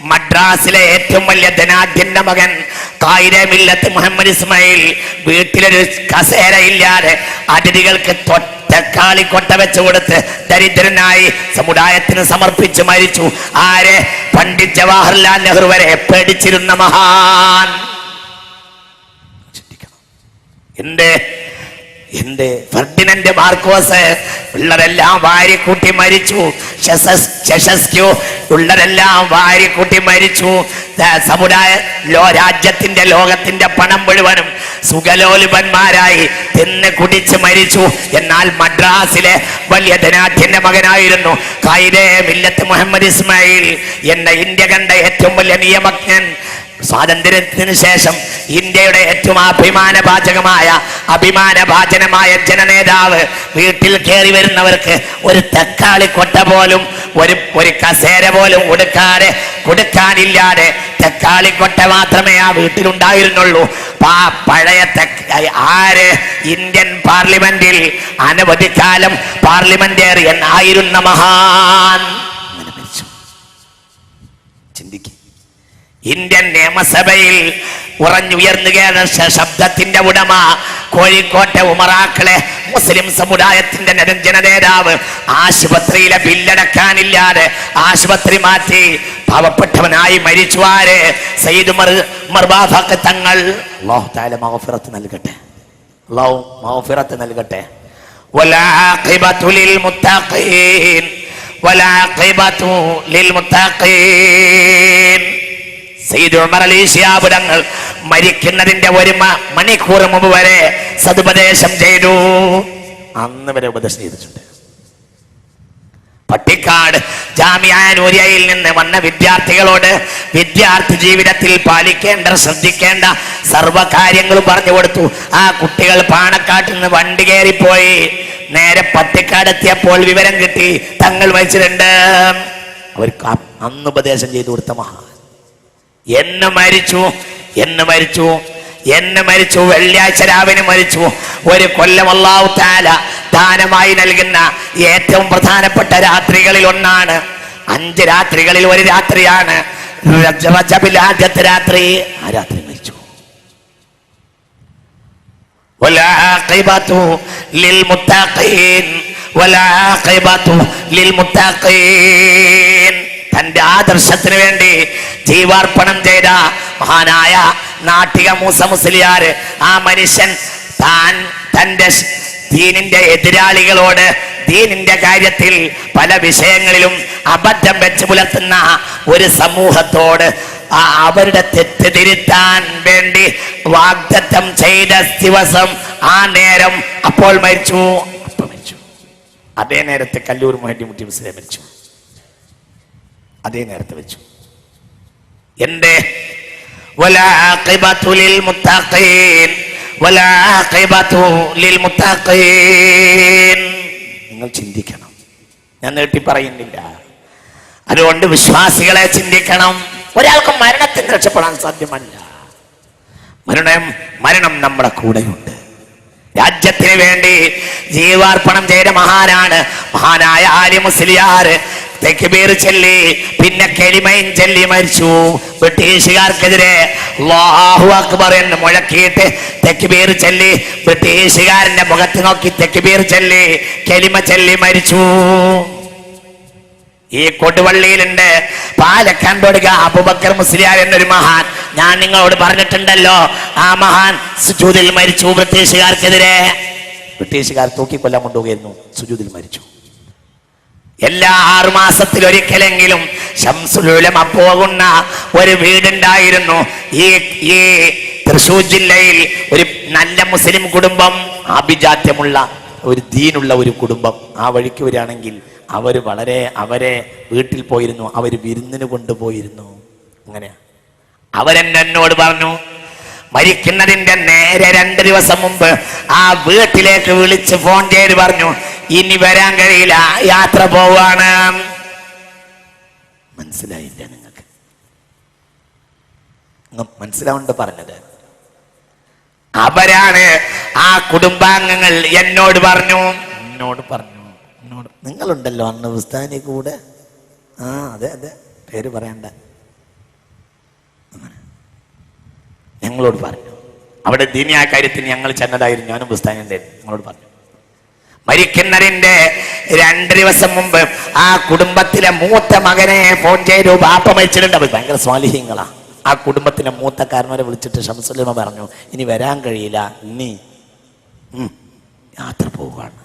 മദ്രാസിലെ ഏറ്റവും വലിയ ധനാഢ്യന്റെ മകൻ ഖായിദെ മില്ലത്ത് മുഹമ്മദ് ഇസ്മായിൽ വീട്ടിലൊരു കസേര ഇല്ലാതെ അതിഥികൾക്ക് തക്കാളിക്കൊട്ട വെച്ചു കൊടുത്ത് ദരിദ്രനായി സമുദായത്തിന് സമർപ്പിച്ച് മരിച്ചു. ആരെ? പണ്ഡിറ്റ് ജവഹർലാൽ നെഹ്റു വരെ പേടിച്ചിരുന്ന മഹാൻ. എന്റെ ഫെർഡിനൻഡ് മാർക്കോസ് ഉള്ളതെല്ലാം വാരിക്കൂട്ടി മരിച്ചു. ചെഷസ്ക്യൂ ഉള്ളതെല്ലാം വാരിക്കൂട്ടി മരിച്ചു. സമുദായ രാജ്യത്തിന്റെ ലോകത്തിന്റെ പണം മുഴുവനും സുഖലോലുപന്മാരായി തിന്ന് കുടിച്ച് മരിച്ചു. എന്നാൽ മദ്രാസിലെ വലിയ ധനാഢ്യന്റെ മകനായിരുന്നു ഖായിദെ മില്ലത്ത് മുഹമ്മദ് ഇസ്മായിൽ എന്ന ഇന്ത്യ കണ്ട ഏറ്റവും വലിയ നിയമജ്ഞൻ. സ്വാതന്ത്ര്യത്തിന് ശേഷം ഇന്ത്യയുടെ ഏറ്റവും അഭിമാനഭാജനമായ ജനനേതാവ് വീട്ടിൽ കയറി വരുന്നവർക്ക് ഒരു തക്കാളിക്കൊട്ട പോലും ഒരു കസേര പോലും കൊടുക്കാനില്ലാതെ തക്കാളിക്കൊട്ട മാത്രമേ ആ വീട്ടിലുണ്ടായിരുന്നുള്ളൂ. പഴയ ആര്? ഇന്ത്യൻ പാർലമെന്റിൽ അനവധി കാലം പാർലമെന്റേറിയൻ ആയിരുന്ന മഹാൻ. അങ്ങനെ മരിച്ചു. ചിന്തിക്കും. ഇന്ത്യൻ നിയമസഭയിൽ ഉറഞ്ഞുയർന്നു കേട്ട ശബ്ദത്തിന്റെ ഉടമ, കോഴിക്കോട്ടെ ഉമറാക്കളെ മുസ്ലിം സമുദായത്തിന്റെ നിരഞ്ജന നേതാവ്, ആശുപത്രിയിലെ ബില്ലടക്കാനില്ലാതെ ആശുപത്രി മാറ്റി പാവപ്പെട്ടവനായി മരിച്ചു. ആര്? സയ്യിദ് ഉമർ ബാഫഖ് തങ്ങൾ. അല്ലാഹു തആല മഗ്ഫിറത്ത് നൽകട്ടെ, അല്ലാഹു മഗ്ഫിറത്ത് നൽകട്ടെ. വൽആഖിബതു ലിൽമുത്തഖീൻ വൽആഖിബതു ലിൽമുത്തഖീൻ. സയ്യിദ് ഉമർ അലി ശിഹാബ് തങ്ങൾ മരിക്കുന്നതിന്റെ 1 മണിക്കൂർ മുമ്പ് വരെ സതുപദേശം ചെയ്തു. അന്ന് വരെ ഉപദേശം ചെയ്തിട്ടുണ്ട്. പട്ടിക്കാട് ജാമിഅ നൂരിയയിൽ നിന്ന് വന്ന വിദ്യാർത്ഥികളോട് വിദ്യാർത്ഥി ജീവിതത്തിൽ പാലിക്കേണ്ട ശ്രദ്ധിക്കേണ്ട സർവ്വകാര്യങ്ങളും പറഞ്ഞു കൊടുത്തു. ആ കുട്ടികൾ പാണക്കാട്ടിൽ നിന്ന് വണ്ടി കയറിപ്പോയി. നേരെ പട്ടിക്കാടെത്തിയപ്പോൾ വിവരം കിട്ടി തങ്ങൾ മരിച്ചിട്ടുണ്ട്. അവർക്ക് അന്ന് ഉപദേശം ചെയ്തു കൊടുത്ത മഹാൻ. എന്ന് മരിച്ചു വെള്ളിയാഴ്ച രാവിലെ മരിച്ചു. 1 കൊല്ലം അല്ലാഹു തആല ദാനമായി നൽകുന്ന ഏറ്റവും പ്രധാനപ്പെട്ട രാത്രികളിൽ ഒന്നാണ്. 5 രാത്രികളിൽ ഒരു രാത്രിയാണ് റജബിൽ ആദ്യത്തെ രാത്രി. ആ രാത്രി മരിച്ചു. വൽആഖിബതു ലിൽമുത്തഖീൻ വൽആഖിബതു ലിൽമുത്തഖീൻ. തന്റെ ആദർശത്തിന് വേണ്ടി ജീവാർപ്പണം ചെയ്ത മഹാനായ നാട്ടിക മൂസ മുസ്ലിയാർ, ആ മനുഷ്യൻ തന്റെ ദീനിന്റെ എതിരാളികളോട് ദീനിന്റെ കാര്യത്തിൽ പല വിഷയങ്ങളിലും അബദ്ധം വെച്ച് പുലർത്തുന്ന ഒരു സമൂഹത്തോട് അവരുടെ തെറ്റ് തിരുത്താൻ വേണ്ടി വാഗ്ദത്തം ചെയ്ത ദിവസം, ആ നേരം അപ്പോൾ മരിച്ചു. അതേ നേരത്തെ കല്ലൂർ മുഹമ്മദ് മുട്ടി മുസ്ലിം മരിച്ചു. അതേ നേരത്തെ വെച്ചു. എന്റെ വൽആഖിബതു ലിൽമുത്തഖീൻ വൽആഖിബതു ലിൽമുത്തഖീൻ. നിങ്ങൾ ചിന്തിക്കണം, ഞാൻ നീട്ടി പറയുന്നില്ല. അതുകൊണ്ട് വിശ്വാസികളെ ചിന്തിക്കണം. ഒരാൾക്ക് മരണത്തിന് രക്ഷപ്പെടാൻ സാധ്യമല്ല. മരണം നമ്മുടെ കൂടെയുണ്ട്. രാജ്യത്തിന് വേണ്ടി ജീവാർപ്പണം ചെയ്ത മഹാനാണ് മഹാനായ ആലി മുസ്ലിയാർ. തക്ബീർ ചൊല്ലി പിന്നെ കലിമയും ചൊല്ലി മരിച്ചു. ബ്രിട്ടീഷുകാർക്കെതിരെ അല്ലാഹു അക്ബർ എന്ന് മുഴക്കിയിട്ട് തക്ബീർ ചൊല്ലി ബ്രിട്ടീഷുകാരന്റെ മുഖത്ത് നോക്കി തക്ബീർ ചൊല്ലി കലിമ ചൊല്ലി മരിച്ചു. ഈ കൊടുവള്ളിയിലുണ്ട് പാലക്കാണ്ടോടുക അബൂബക്കർ മുസ്ലിയാർ എന്നൊരു മഹാൻ. ഞാൻ നിങ്ങളോട് പറഞ്ഞിട്ടുണ്ടല്ലോ, ആ മഹാൻ സുജൂദിൽ മരിച്ചു. ബ്രിട്ടീഷുകാർക്കെതിരെ ബ്രിട്ടീഷുകാർ തൂക്കിക്കൊല്ലാൻ കൊണ്ടുപോകുന്നു. സുജൂദിൽ മരിച്ചു. എല്ലാ 6 മാസത്തിലൊരിക്കലെങ്കിലും ശംസുൽ ഉലമ പോകുന്ന ഒരു വീടുണ്ടായിരുന്നു. ഈ തൃശൂർ ജില്ലയിൽ ഒരു നല്ല മുസ്ലിം കുടുംബം, ആഭിജാത്യമുള്ള ഒരു ദീനുള്ള ഒരു കുടുംബം ആ വഴിക്ക് വരികയാണെങ്കിൽ അവരെ വീട്ടിൽ പോയിരുന്നു, അവര് വിരുന്നിന് കൊണ്ടുപോയിരുന്നു. അങ്ങനെയാ. എന്നോട് പറഞ്ഞു, മരിക്കുന്നതിന്റെ നേരെ 2 ദിവസം മുമ്പ് ആ വീട്ടിലേക്ക് വിളിച്ച് ഫോൺ ചെയ്ത് പറഞ്ഞു, ഇനി വരാൻ കഴിയില്ല, യാത്ര പോവാണ്. മനസ്സിലായില്ല നിങ്ങൾക്ക്? മനസ്സിലാവുണ്ട് പറഞ്ഞത്? അവരാണ് ആ കുടുംബാംഗങ്ങൾ എന്നോട് പറഞ്ഞു നിങ്ങളുണ്ടല്ലോ അന്ന് ഉസ്താനി കൂടെ, അതെ പേര് പറയണ്ട, ഞങ്ങളോട് പറഞ്ഞു. അവിടെ ദീനിയാ കാര്യത്തിന് ഞങ്ങൾ ചെന്നതായിരുന്നു, ഞാനും ഉസ്താനിന്റെ. ഞങ്ങളോട് പറഞ്ഞു, മരിക്കുന്നതിന്റെ 2 ദിവസം മുമ്പ് ആ കുടുംബത്തിലെ മൂത്ത മകനെ ഫോൺ ചെയ്തു. ബാപ്പ മരിച്ചിട്ടുണ്ട്. അവർ ഭയങ്കര സ്വാലിഹീങ്ങളാ. ആ കുടുംബത്തിലെ മൂത്തക്കാരന്മാരെ വിളിച്ചിട്ട് ശംസുൽ ഉലമ പറഞ്ഞു, ഇനി വരാൻ കഴിയില്ല, ഇനി യാത്ര പോവുകയാണ്.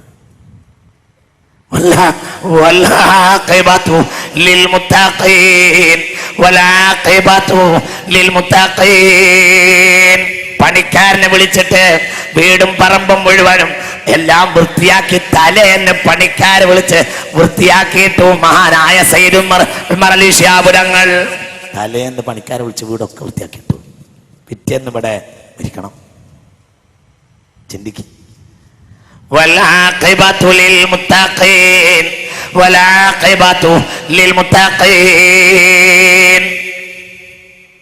പണിക്കാരനെ വിളിച്ചിട്ട് വീടും പറമ്പും മുഴുവനും എല്ലാം വൃത്തിയാക്കി തലേന്ന് പണിക്കാരെ വിളിച്ച് വൃത്തിയാക്കിയിട്ടു. മഹാനായ സയ്യിദ് ഉമർ അലി ശിഹാബുതങ്ങൾ തലേന്ന് പണിക്കാരെ വിളിച്ച് വീടൊക്കെ വൃത്തിയാക്കിയിട്ടു. പിറ്റേന്ന് ഇവിടെ മരിക്കണം. ചിന്തിക്ക്.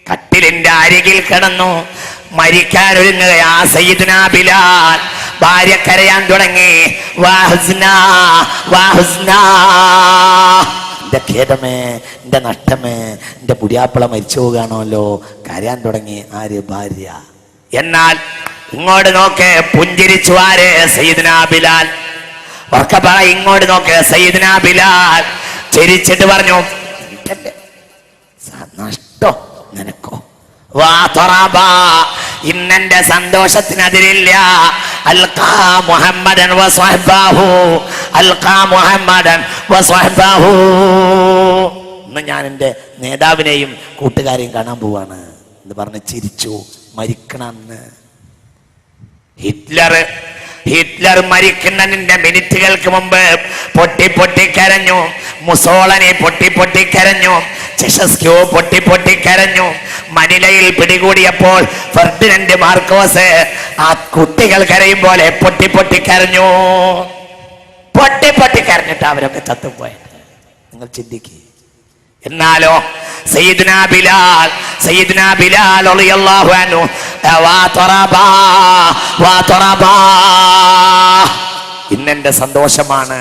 കട്ടിലിന്റെ അരികിൽ കിടന്നു മരിക്കാനൊരുങ്ങുകയാ സയ്യിദ്നാ ബിലാൽ. ഭാര്യ കരയാൻ തുടങ്ങി. എന്റെ ഖേദമേ, എന്റെ നഷ്ടമേ, എന്റെ പുതിയാപ്പിള മരിച്ചു പോകാണല്ലോ. കരയാൻ തുടങ്ങി. ആര്? ഭാര്യ. എന്നാൽ ഇങ്ങോട്ട് നോക്ക്, പുഞ്ചിരിച്ചു ആര്? സയ്യിദ്നാ ബിലാൽ. ഉറക്കെ പറ, ഇങ്ങോട്ട് നോക്ക്. സയ്യിദ്നാ ബിലാൽ ചിരിച്ചിട്ട് പറഞ്ഞു, നഷ്ടോ നിനക്കോ? ഇന്നെന്റെ സന്തോഷത്തിനതിരില്ല. അൽഖാ മുഹമ്മദൻ വസ്വഹ്ബഹു, അൽഖാ മുഹമ്മദൻ വസ്വഹ്ബഹു. ഇന്ന് ഞാൻ എൻ്റെ നേതാവിനെയും കൂട്ടുകാരെയും കാണാൻ പോവാണ് എന്ന് പറഞ്ഞ് ചിരിച്ചു. മരിക്കണമെന്ന് ഹിറ്റ്ലർ മരിക്കുന്നതിന്റെ മിനിറ്റുകൾക്ക് മുമ്പ് പൊട്ടിക്കരഞ്ഞു. മുസോളനി പൊട്ടിക്കരഞ്ഞു. ചെഷസ്ക്യൂ പൊട്ടിക്കരഞ്ഞു. മനിലയിൽ പിടികൂടിയപ്പോൾ ഫെർഡിനൻഡ് മാർക്കോസ് ആ കുട്ടികൾ കരയും പോലെ പൊട്ടിക്കരഞ്ഞു. പൊട്ടിക്കരഞ്ഞിട്ട് അവരൊക്കെ ചത്തുപോയത്. നിങ്ങൾ ചിന്തിക്കുക. എന്നാലോ സയ്യിദ്നാ ബിലാൽ റളിയല്ലാഹു അൻഹു ഇന്നെന്റെ സന്തോഷമാണ്.